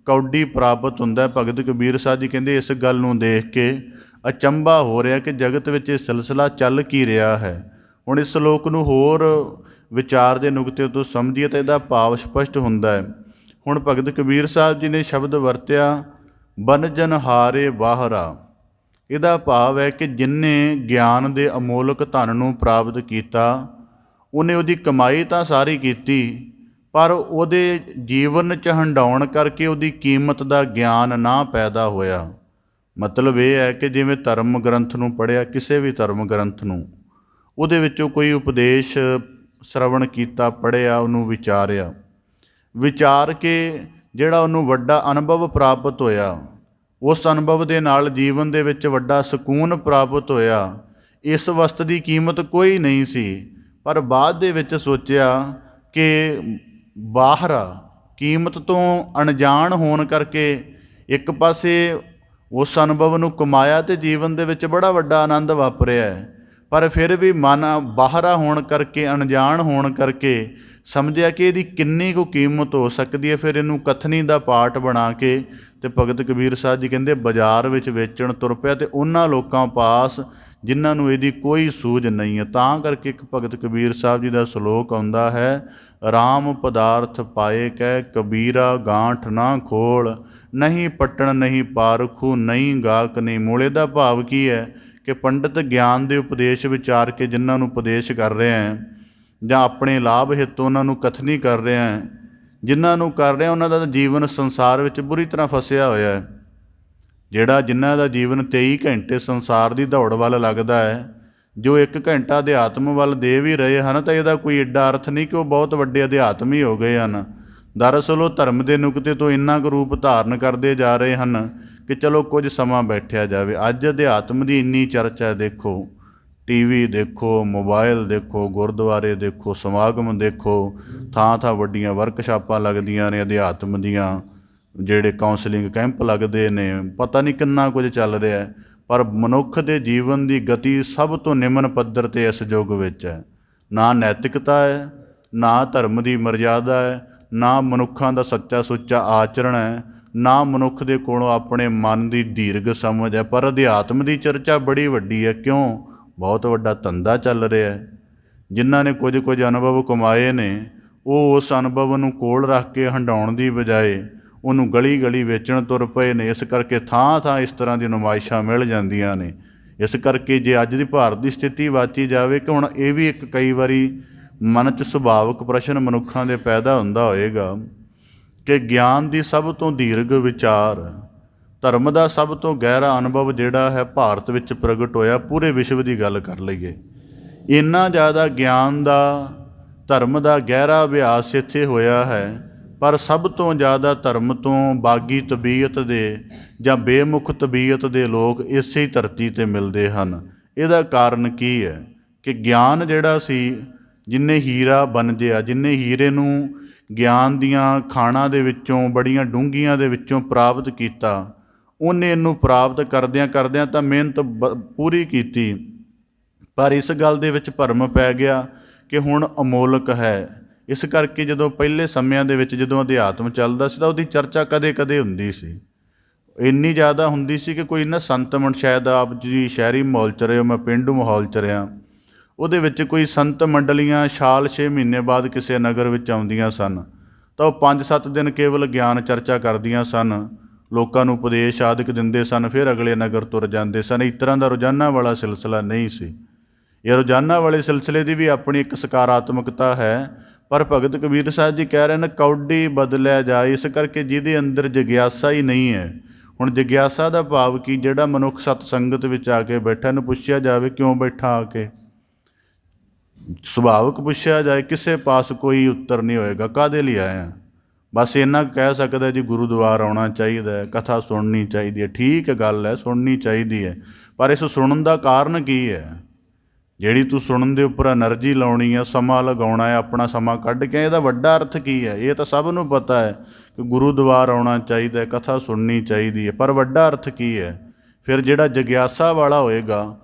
ਕੌਡੀ ਪ੍ਰਾਪਤ ਹੁੰਦਾ। ਭਗਤ ਕਬੀਰ ਸਾਹਿਬ ਜੀ ਕਹਿੰਦੇ ਇਸ ਗੱਲ ਨੂੰ ਦੇਖ ਕੇ ਅਚੰਭਾ ਹੋ ਰਿਹਾ ਕਿ ਜਗਤ ਵਿੱਚ ਇਹ ਸਿਲਸਿਲਾ ਚੱਲ ਕੀ ਰਿਹਾ ਹੈ। ਹੁਣ ਇਸ ਸ਼ਲੋਕ ਨੂੰ ਹੋਰ ਵਿਚਾਰ ਦੇ ਨੁਕਤੇ ਤੋਂ ਸਮਝੀਏ ਤਾਂ ਇਹਦਾ ਭਾਵ ਸਪਸ਼ਟ ਹੁੰਦਾ ਹੈ। ਹੁਣ ਭਗਤ ਕਬੀਰ ਸਾਹਿਬ ਜੀ ਨੇ ਸ਼ਬਦ ਵਰਤਿਆ ਬਨਜਨ ਹਾਰੇ ਬਾਹਰਾ। ਇਹਦਾ ਭਾਵ ਹੈ ਕਿ ਜਿਨ੍ਹੇ ਗਿਆਨ ਦੇ ਅਮੋਲਕ ਧਨ ਨੂੰ ਪ੍ਰਾਪਤ ਕੀਤਾ ਉਹਨੇ ਉਹਦੀ ਕਮਾਈ ਤਾਂ ਸਾਰੀ ਕੀਤੀ, ਪਰ ਉਹਦੇ ਜੀਵਨ 'ਚ ਹੰਡਾਉਣ ਕਰਕੇ ਉਹਦੀ ਕੀਮਤ ਦਾ ਗਿਆਨ ਨਾ ਪੈਦਾ ਹੋਇਆ। ਮਤਲਬ ਇਹ ਹੈ ਕਿ ਜਿਵੇਂ ਧਰਮ ਗ੍ਰੰਥ ਨੂੰ ਪੜ੍ਹਿਆ, ਕਿਸੇ ਵੀ ਧਰਮ ਗ੍ਰੰਥ ਨੂੰ, ਉਹਦੇ ਵਿੱਚੋਂ ਕੋਈ ਉਪਦੇਸ਼ ਸ਼ਰਵਣ ਕੀਤਾ, ਪੜ੍ਹਿਆ, ਉਹਨੂੰ ਵਿਚਾਰ ਕੇ ਜਿਹੜਾ ਉਹਨੂੰ ਵੱਡਾ ਅਨੁਭਵ ਪ੍ਰਾਪਤ ਹੋਇਆ, ਉਸ ਅਨੁਭਵ ਦੇ ਨਾਲ ਜੀਵਨ ਦੇ ਵਿੱਚ ਵੱਡਾ ਸਕੂਨ ਪ੍ਰਾਪਤ ਹੋਇਆ। ਇਸ ਵਸਤ ਦੀ ਕੀਮਤ ਕੋਈ ਨਹੀਂ ਸੀ, ਪਰ ਬਾਅਦ ਦੇ ਵਿੱਚ ਸੋਚਿਆ ਕਿ ਬਾਹਰਾ ਕੀਮਤ ਤੋਂ ਅਣਜਾਣ ਹੋਣ ਕਰਕੇ ਇੱਕ ਪਾਸੇ ਉਸ ਅਨੁਭਵ ਨੂੰ ਕਮਾਇਆ ਅਤੇ ਜੀਵਨ ਦੇ ਵਿੱਚ ਬੜਾ ਵੱਡਾ ਆਨੰਦ ਵਾਪਰਿਆ ਹੈ, ਪਰ ਫਿਰ ਵੀ ਮਨ ਬਾਹਰਾ ਹੋਣ ਕਰਕੇ, ਅਣਜਾਣ ਹੋਣ ਕਰਕੇ ਸਮਝਿਆ ਕਿ ਇਹਦੀ ਕਿੰਨੀ ਕੁ ਕੀਮਤ ਹੋ ਸਕਦੀ ਹੈ। ਫਿਰ ਇਹਨੂੰ ਕਥਨੀ ਦਾ ਪਾਠ ਬਣਾ ਕੇ ਅਤੇ ਭਗਤ ਕਬੀਰ ਸਾਹਿਬ ਜੀ ਕਹਿੰਦੇ ਬਾਜ਼ਾਰ ਵਿੱਚ ਵੇਚਣ ਤੁਰ ਪਿਆ ਅਤੇ ਉਹਨਾਂ ਲੋਕਾਂ ਪਾਸ ਜਿਨ੍ਹਾਂ ਨੂੰ ਇਹਦੀ ਕੋਈ ਸੂਝ ਨਹੀਂ ਹੈ। ਤਾਂ ਕਰਕੇ ਇੱਕ ਭਗਤ ਕਬੀਰ ਸਾਹਿਬ ਜੀ ਦਾ ਸ਼ਲੋਕ ਆਉਂਦਾ ਹੈ, ਰਾਮ ਪਦਾਰਥ ਪਾਏ ਕਹਿ ਕਬੀਰਾ ਗਾਂਠ ਨਾ ਖੋਲ, ਨਹੀਂ ਪੱਟਣ ਨਹੀਂ ਪਾਰਖੂ, ਨਹੀਂ ਗਾਹਕ ਨਹੀਂ ਮੋਲ। ਦਾ ਭਾਵ ਕੀ ਹੈ ਕਿ ਪੰਡਿਤ ਗਿਆਨ ਦੇ ਉਪਦੇਸ਼ ਵਿਚਾਰ ਕੇ ਜਿਨ੍ਹਾਂ ਨੂੰ ਉਪਦੇਸ਼ ਕਰ ਰਿਹਾ ਹੈ ਜਾਂ ਆਪਣੇ ਲਾਭ ਹਿੱਤ ਉਹਨਾਂ ਨੂੰ ਕਥਨੀ ਕਰ ਰਿਹਾ ਹੈ, ਜਿਨ੍ਹਾਂ ਨੂੰ ਕਰ ਰਿਹਾ ਉਹਨਾਂ ਦਾ ਜੀਵਨ ਸੰਸਾਰ ਵਿੱਚ ਬੁਰੀ ਤਰ੍ਹਾਂ ਫਸਿਆ ਹੋਇਆ ਹੈ। ਜਿਨ੍ਹਾਂ ਦਾ ਜੀਵਨ 23 ਘੰਟੇ ਸੰਸਾਰ ਦੀ ਦੌੜ ਵੱਲ ਲੱਗਦਾ ਹੈ, ਜੋ 1 ਘੰਟਾ ਅਧਿਆਤਮ ਵੱਲ ਦੇ ਵੀ ਰਹੇ ਹਨ, ਤਾਂ ਇਹਦਾ ਕੋਈ ਐਡਾ ਅਰਥ ਨਹੀਂ ਕਿ ਉਹ ਬਹੁਤ ਵੱਡੇ ਅਧਿਆਤਮੀ ਹੋ ਗਏ ਹਨ। ਦਰਅਸਲ ਉਹ ਧਰਮ ਦੇ ਨੁਕਤੇ ਤੋਂ ਇੰਨਾ ਕੁ ਰੂਪ ਧਾਰਨ ਕਰਦੇ ਜਾ ਰਹੇ ਹਨ ਕਿ ਚਲੋ ਕੁਝ ਸਮਾਂ ਬੈਠਿਆ ਜਾਵੇ। ਅੱਜ ਅਧਿਆਤਮ ਦੀ ਇੰਨੀ ਚਰਚਾ ਹੈ, ਦੇਖੋ TV ਦੇਖੋ, ਮੋਬਾਈਲ ਦੇਖੋ, ਗੁਰਦੁਆਰੇ ਦੇਖੋ, ਸਮਾਗਮ ਦੇਖੋ, ਥਾਂ ਥਾਂ ਵੱਡੀਆਂ ਵਰਕਸ਼ਾਪਾਂ ਲੱਗਦੀਆਂ ਨੇ ਅਧਿਆਤਮ ਦੀਆਂ, ਜਿਹੜੇ ਕਾਉਂਸਲਿੰਗ ਕੈਂਪ ਲੱਗਦੇ ਨੇ, ਪਤਾ ਨਹੀਂ ਕਿੰਨਾ ਕੁਝ ਚੱਲ ਰਿਹਾ ਹੈ। ਪਰ ਮਨੁੱਖ ਦੇ ਜੀਵਨ ਦੀ ਗਤੀ ਸਭ ਤੋਂ ਨਿਮਨ ਪੱਧਰ 'ਤੇ ਇਸ ਯੁੱਗ ਵਿੱਚ ਹੈ। ਨਾ ਨੈਤਿਕਤਾ ਹੈ, ਨਾ ਧਰਮ ਦੀ ਮਰਜ਼ਾਦਾ ਹੈ, ਨਾ ਮਨੁੱਖਾਂ ਦਾ ਸੱਚਾ ਸੁੱਚਾ ਆਚਰਣ ਹੈ, ਨਾ ਮਨੁੱਖ ਦੇ ਕੋਲੋਂ ਆਪਣੇ ਮਨ ਦੀ ਦੀਰਘ ਸਮਝ ਹੈ। ਪਰ ਅਧਿਆਤਮ ਦੀ ਚਰਚਾ ਬੜੀ ਵੱਡੀ ਹੈ। ਕਿਉਂ? ਬਹੁਤ ਵੱਡਾ ਧੰਦਾ ਚੱਲ ਰਿਹਾ ਹੈ। ਜਿਨ੍ਹਾਂ ਨੇ ਕੁਝ ਅਨੁਭਵ ਕਮਾਏ ਨੇ ਉਹ ਉਸ ਅਨੁਭਵ ਨੂੰ ਕੋਲ ਰੱਖ ਕੇ ਹੰਡਾਉਣ ਦੀ ਬਜਾਏ ਉਹਨੂੰ ਗਲੀ ਵੇਚਣ ਤੁਰ ਪਏ ਨੇ। ਇਸ ਕਰਕੇ ਥਾਂ ਥਾਂ ਇਸ ਤਰ੍ਹਾਂ ਦੀ ਨੁਮਾਇਸ਼ਾਂ ਮਿਲ ਜਾਂਦੀਆਂ ਨੇ। ਇਸ ਕਰਕੇ ਜੇ ਅੱਜ ਦੀ ਭਾਰਤ ਦੀ ਸਥਿਤੀ ਵਾਚੀ ਜਾਵੇ ਕਿ ਹੁਣ ਇਹ ਵੀ ਇੱਕ ਕਈ ਵਾਰੀ ਮਨ 'ਚ ਸੁਭਾਵਿਕ ਪ੍ਰਸ਼ਨ ਮਨੁੱਖਾਂ ਦੇ ਪੈਦਾ ਹੁੰਦਾ ਹੋਏਗਾ ਕਿ ਗਿਆਨ ਦੀ ਸਭ ਤੋਂ ਦੀਰਘ ਵਿਚਾਰ, ਧਰਮ ਦਾ ਸਭ ਤੋਂ ਗਹਿਰਾ ਅਨੁਭਵ ਜਿਹੜਾ ਹੈ ਭਾਰਤ ਵਿੱਚ ਪ੍ਰਗਟ ਹੋਇਆ। ਪੂਰੇ ਵਿਸ਼ਵ ਦੀ ਗੱਲ ਕਰ ਲਈਏ, ਇੰਨਾ ਜ਼ਿਆਦਾ ਗਿਆਨ ਦਾ, ਧਰਮ ਦਾ ਗਹਿਰਾ ਅਭਿਆਸ ਇੱਥੇ ਹੋਇਆ ਹੈ, ਪਰ ਸਭ ਤੋਂ ਜ਼ਿਆਦਾ ਧਰਮ ਤੋਂ ਬਾਗੀ ਤਬੀਅਤ ਦੇ ਜਾਂ ਬੇਮੁਖ ਤਬੀਅਤ ਦੇ ਲੋਕ ਇਸੇ ਧਰਤੀ 'ਤੇ ਮਿਲਦੇ ਹਨ। ਇਹਦਾ ਕਾਰਨ ਕੀ ਹੈ ਕਿ ਗਿਆਨ ਜਿਹੜਾ ਸੀ, ਜਿੰਨੇ ਹੀਰਾ ਬਣਜਿਆ, ਜਿੰਨੇ ਹੀਰੇ ਨੂੰ ਗਿਆਨ ਦੀਆਂ ਖਾਣਾਂ ਦੇ ਵਿੱਚੋਂ, ਬੜੀਆਂ ਡੂੰਘੀਆਂ ਦੇ ਵਿੱਚੋਂ ਪ੍ਰਾਪਤ ਕੀਤਾ, ਉਹਨੇ ਇਹਨੂੰ ਪ੍ਰਾਪਤ ਕਰਦਿਆਂ ਤਾਂ ਮਿਹਨਤ ਪੂਰੀ ਕੀਤੀ, ਪਰ ਇਸ ਗੱਲ ਦੇ ਵਿੱਚ ਭਰਮ ਪੈ ਗਿਆ ਕਿ ਹੁਣ ਅਮੋਲਕ ਹੈ। ਇਸ ਕਰਕੇ ਜਦੋਂ ਪਹਿਲੇ ਸਮਿਆਂ ਦੇ ਵਿੱਚ ਜਦੋਂ ਅਧਿਆਤਮ ਚੱਲਦਾ ਸੀ ਤਾਂ ਉਹਦੀ ਚਰਚਾ ਕਦੇ ਹੁੰਦੀ ਸੀ, ਇੰਨੀ ਜ਼ਿਆਦਾ ਹੁੰਦੀ ਸੀ ਕਿ ਕੋਈ ਨਾ ਸੰਤ ਸ਼ਾਇਦ ਆਪ ਜੀ ਸ਼ਹਿਰੀ ਮਾਹੌਲ 'ਚ ਰਹੇ ਹੋ, ਮੈਂ ਪੇਂਡੂ ਮਾਹੌਲ 'ਚ ਰਿਹਾ, ਉਹਦੇ ਵਿੱਚ ਕੋਈ ਸੰਤ ਮੰਡਲੀਆਂ ਸਾਲ 6 ਮਹੀਨੇ ਬਾਅਦ ਕਿਸੇ ਨਗਰ ਵਿੱਚ ਆਉਂਦੀਆਂ ਸਨ, ਤਾਂ ਉਹ 5-7 ਦਿਨ ਕੇਵਲ ਗਿਆਨ ਚਰਚਾ ਕਰਦੀਆਂ ਸਨ, ਲੋਕਾਂ ਨੂੰ ਉਪਦੇਸ਼ ਆਦਿਕ ਦਿੰਦੇ ਸਨ, ਫਿਰ ਅਗਲੇ ਨਗਰ ਤੁਰ ਜਾਂਦੇ ਸਨ। ਇਸ ਤਰ੍ਹਾਂ ਦਾ ਰੋਜ਼ਾਨਾ ਵਾਲਾ ਸਿਲਸਿਲਾ ਨਹੀਂ ਸੀ। ਇਹ ਰੋਜ਼ਾਨਾ ਵਾਲੇ ਸਿਲਸਿਲੇ ਦੀ ਵੀ ਆਪਣੀ ਇੱਕ ਸਕਾਰਾਤਮਕਤਾ ਹੈ, ਪਰ ਭਗਤ ਕਬੀਰ ਸਾਹਿਬ ਜੀ ਕਹਿ ਰਹੇ ਨੇ ਕੌਡੀ ਬਦਲਿਆ ਜਾਏ। ਇਸ ਕਰਕੇ ਜਿਹਦੇ ਅੰਦਰ ਜਗਿਆਸਾ ਹੀ ਨਹੀਂ ਹੈ। ਹੁਣ ਜਗਿਆਸਾ ਦਾ ਭਾਵ ਕੀ? ਜਿਹੜਾ ਮਨੁੱਖ ਸਤ ਸੰਗਤ ਵਿੱਚ ਆ ਕੇ ਬੈਠਾ, ਇਹਨੂੰ ਪੁੱਛਿਆ ਜਾਵੇ ਕਿਉਂ ਬੈਠਾ ਆ ਕੇ, ਸੁਭਾਵਿਕ ਪੁੱਛਿਆ ਜਾਏ, ਕਿਸੇ ਪਾਸ ਕੋਈ ਉੱਤਰ ਨਹੀਂ ਹੋਏਗਾ ਕਾਹਦੇ ਲਈ ਆਇਆ। ਬਸ ਇੰਨਾ ਕਹਿ ਸਕਦਾ ਜੀ ਗੁਰੂਦੁਆਰਾ ਆਉਣਾ ਚਾਹੀਦਾ ਹੈ, ਕਥਾ ਸੁਣਨੀ ਚਾਹੀਦੀ ਹੈ। ਠੀਕ ਗੱਲ ਹੈ, ਸੁਣਨੀ ਚਾਹੀਦੀ ਹੈ, ਪਰ ਇਸ ਸੁਣਨ ਦਾ ਕਾਰਨ ਕੀ ਹੈ? ਜਿਹੜੀ ਤੂੰ ਸੁਣਨ ਦੇ ਉੱਪਰ ਐਨਰਜੀ ਲਾਉਣੀ ਆ, ਸਮਾਂ ਲਗਾਉਣਾ ਹੈ, ਆਪਣਾ ਸਮਾਂ ਕੱਢ ਕੇ, ਇਹਦਾ ਵੱਡਾ ਅਰਥ ਕੀ ਹੈ? ਇਹ ਤਾਂ ਸਭ ਨੂੰ ਪਤਾ ਹੈ ਕਿ ਗੁਰੂ ਦੁਆਰ ਆਉਣਾ ਚਾਹੀਦਾ, ਕਥਾ ਸੁਣਨੀ ਚਾਹੀਦੀ ਹੈ, ਪਰ ਵੱਡਾ ਅਰਥ ਕੀ ਹੈ? ਫਿਰ ਜਿਹੜਾ ਜਗਿਆਸਾ ਵਾਲਾ ਹੋਏਗਾ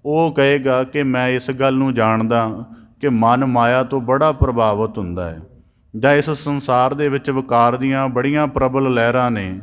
ਉਹ ਕਹੇਗਾ ਕਿ ਮੈਂ ਇਸ ਗੱਲ ਨੂੰ ਜਾਣਦਾ ਕਿ ਮਨ ਮਾਇਆ ਤੋਂ ਬੜਾ ਪ੍ਰਭਾਵਿਤ ਹੁੰਦਾ ਹੈ, ਜਾਂ ਇਸ ਸੰਸਾਰ ਦੇ ਵਿੱਚ ਵਿਕਾਰ ਦੀਆਂ ਬੜੀਆਂ ਪ੍ਰਬਲ ਲਹਿਰਾਂ ਨੇ,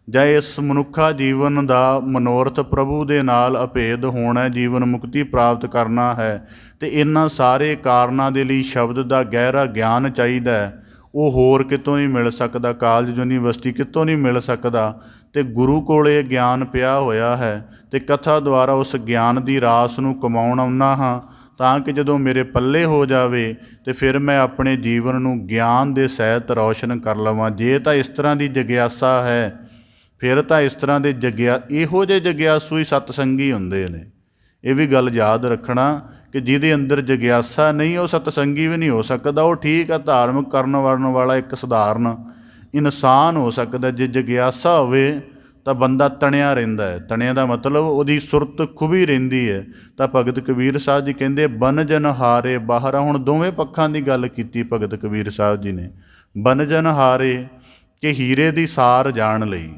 ਜਾਂ ਇਸ ਮਨੁੱਖਾ ਜੀਵਨ ਦਾ ਮਨੋਰਥ ਪ੍ਰਭੂ ਦੇ ਨਾਲ ਅਭੇਦ ਹੋਣਾ, ਜੀਵਨ ਮੁਕਤੀ ਪ੍ਰਾਪਤ ਕਰਨਾ ਹੈ, ਅਤੇ ਇਹਨਾਂ ਸਾਰੇ ਕਾਰਨਾਂ ਦੇ ਲਈ ਸ਼ਬਦ ਦਾ ਗਹਿਰਾ ਗਿਆਨ ਚਾਹੀਦਾ ਹੈ। ਉਹ ਹੋਰ ਕਿਤੋਂ ਨਹੀਂ ਮਿਲ ਸਕਦਾ, ਕਾਲਜ ਯੂਨੀਵਰਸਿਟੀ ਕਿਤੋਂ ਨਹੀਂ ਮਿਲ ਸਕਦਾ, ਅਤੇ ਗੁਰੂ ਕੋਲ ਇਹ ਗਿਆਨ ਪਿਆ ਹੋਇਆ ਹੈ, ਅਤੇ ਕਥਾ ਦੁਆਰਾ ਉਸ ਗਿਆਨ ਦੀ ਰਾਸ ਨੂੰ ਕਮਾਉਣ ਆਉਂਦਾ ਹਾਂ, ਤਾਂ ਕਿ ਜਦੋਂ ਮੇਰੇ ਪੱਲੇ ਹੋ ਜਾਵੇ ਅਤੇ ਫਿਰ ਮੈਂ ਆਪਣੇ ਜੀਵਨ ਨੂੰ ਗਿਆਨ ਦੇ ਸਹਿਤ ਰੌਸ਼ਨ ਕਰ ਲਵਾਂ। ਜੇ ਤਾਂ ਇਸ ਤਰ੍ਹਾਂ ਦੀ ਜਗਿਆਸਾ ਹੈ, ਫਿਰ ਤਾਂ ਇਸ ਤਰ੍ਹਾਂ ਦੇ ਇਹੋ ਜਿਹੇ ਜਗਿਆਸੂ ਹੀ ਸਤਸੰਗੀ ਹੁੰਦੇ ਨੇ। ਇਹ ਵੀ ਗੱਲ ਯਾਦ ਰੱਖਣਾ ਕਿ ਜਿਹਦੇ ਅੰਦਰ ਜਗਿਆਸਾ ਨਹੀਂ, ਉਹ ਸਤਸੰਗੀ ਵੀ ਨਹੀਂ ਹੋ ਸਕਦਾ। ਉਹ ਠੀਕ ਆ, ਧਾਰਮਿਕ ਕਰਨ ਵਰਨ ਵਾਲਾ ਇੱਕ ਸਧਾਰਨ ਇਨਸਾਨ ਹੋ ਸਕਦਾ। ਜੇ ਜਗਿਆਸਾ ਹੋਵੇ ਤਾਂ ਬੰਦਾ ਤਣਿਆ ਰਹਿੰਦਾ ਹੈ। ਤਣਿਆ ਦਾ ਮਤਲਬ ਉਹਦੀ ਸੁਰਤ ਖੁੱਭੀ ਰਹਿੰਦੀ ਹੈ। ਤਾਂ ਭਗਤ ਕਬੀਰ ਸਾਹਿਬ ਜੀ ਕਹਿੰਦੇ ਬਨਜਨ ਹਾਰੇ ਬਾਹਰਾ। ਹੁਣ ਦੋਵੇਂ ਪੱਖਾਂ ਦੀ ਗੱਲ ਕੀਤੀ ਭਗਤ ਕਬੀਰ ਸਾਹਿਬ ਜੀ ਨੇ। ਬਨਜਨ ਹਾਰੇ ਕਿ ਹੀਰੇ ਦੀ ਸਾਰ ਜਾਣ ਲਈ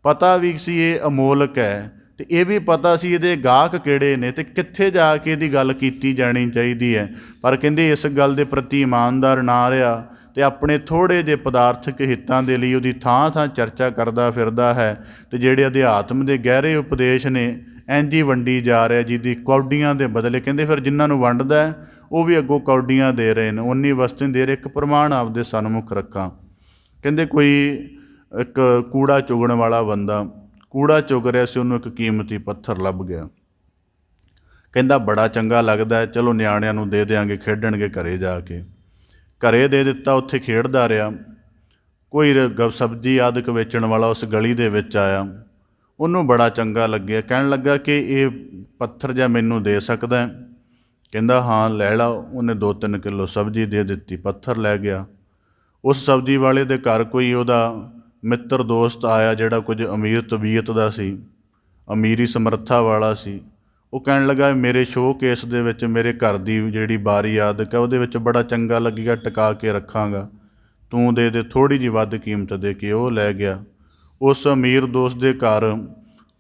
ਪਤਾ ਵੀ ਸੀ ਇਹ ਅਮੋਲਕ ਹੈ, ਅਤੇ ਇਹ ਵੀ ਪਤਾ ਸੀ ਇਹਦੇ ਗਾਹਕ ਕਿਹੜੇ ਨੇ ਅਤੇ ਕਿੱਥੇ ਜਾ ਕੇ ਇਹਦੀ ਗੱਲ ਕੀਤੀ ਜਾਣੀ ਚਾਹੀਦੀ ਹੈ। ਪਰ ਕਹਿੰਦੇ ਇਸ ਗੱਲ ਦੇ ਪ੍ਰਤੀ ਇਮਾਨਦਾਰ ਨਾ ਰਿਹਾ ਅਤੇ ਆਪਣੇ ਥੋੜ੍ਹੇ ਜਿਹੇ ਪਦਾਰਥਕ ਹਿੱਤਾਂ ਦੇ ਲਈ ਉਹਦੀ ਥਾਂ ਥਾਂ ਚਰਚਾ ਕਰਦਾ ਫਿਰਦਾ ਹੈ, ਅਤੇ ਜਿਹੜੇ ਅਧਿਆਤਮ ਦੇ ਗਹਿਰੇ ਉਪਦੇਸ਼ ਨੇ ਇੰਝ ਹੀ ਵੰਡੀ ਜਾ ਰਿਹਾ, ਜਿਹਦੀ ਕੌਡੀਆਂ ਦੇ ਬਦਲੇ। ਕਹਿੰਦੇ ਫਿਰ ਜਿਨ੍ਹਾਂ ਨੂੰ ਵੰਡਦਾ ਉਹ ਵੀ ਅੱਗੋਂ ਕੌਡੀਆਂ ਦੇ ਰਹੇ ਨੇ। ਉਨੀ ਵਸਤੂ ਦੇ ਰਹੇ, ਇੱਕ ਪ੍ਰਮਾਣ ਆਪਦੇ ਸਨਮੁਖ ਰੱਖਾਂ। ਕਹਿੰਦੇ ਕੋਈ ਇੱਕ ਕੂੜਾ ਚੁਗਣ ਵਾਲਾ ਬੰਦਾ ਕੂੜਾ ਚੁਗ ਰਿਹਾ ਸੀ, ਉਹਨੂੰ ਇੱਕ ਕੀਮਤੀ ਪੱਥਰ ਲੱਭ ਗਿਆ। ਕਹਿੰਦਾ ਬੜਾ ਚੰਗਾ ਲੱਗਦਾ, ਚਲੋ ਨਿਆਣਿਆਂ ਨੂੰ ਦੇ ਦਿਆਂਗੇ, ਖੇਡਣਗੇ ਘਰੇ ਜਾ ਕੇ। ਘਰੇ ਦੇ ਦਿੱਤਾ, ਉੱਥੇ ਖੇਡਦਾ ਰਿਹਾ। ਕੋਈ ਸਬਜ਼ੀ ਆਦਿਕ ਵੇਚਣ ਵਾਲਾ ਉਸ ਗਲੀ ਦੇ ਵਿੱਚ ਆਇਆ, ਉਹਨੂੰ ਬੜਾ ਚੰਗਾ ਲੱਗਿਆ, ਕਹਿਣ ਲੱਗਾ ਕਿ ਇਹ ਪੱਥਰ ਜਾਂ ਮੈਨੂੰ ਦੇ ਸਕਦਾ? ਕਹਿੰਦਾ ਹਾਂ ਲੈ ਲਾ। ਉਹਨੇ 2-3 ਕਿਲੋ ਸਬਜ਼ੀ ਦੇ ਦਿੱਤੀ, ਪੱਥਰ ਲੈ ਗਿਆ। ਉਸ ਸਬਜ਼ੀ ਵਾਲੇ ਦੇ ਘਰ ਕੋਈ ਉਹਦਾ ਮਿੱਤਰ ਦੋਸਤ ਆਇਆ ਜਿਹੜਾ ਕੁਝ ਅਮੀਰ ਤਬੀਅਤ ਦਾ ਸੀ, ਅਮੀਰੀ ਸਮਰੱਥਾ ਵਾਲਾ ਸੀ। ਉਹ ਕਹਿਣ ਲੱਗਾ ਮੇਰੇ ਸ਼ੋਅ ਕੇਸ ਦੇ ਵਿੱਚ ਮੇਰੇ ਘਰ ਦੀ ਜਿਹੜੀ ਬਾਰੀ ਆਦਿਕ ਹੈ ਉਹਦੇ ਵਿੱਚ ਬੜਾ ਚੰਗਾ ਲੱਗੇਗਾ, ਟਿਕਾ ਕੇ ਰੱਖਾਂਗਾ, ਤੂੰ ਦੇ ਦੇ ਥੋੜ੍ਹੀ ਜਿਹੀ ਵੱਧ ਕੀਮਤ ਦੇ ਕੇ। ਉਹ ਲੈ ਗਿਆ। ਉਸ ਅਮੀਰ ਦੋਸਤ ਦੇ ਘਰ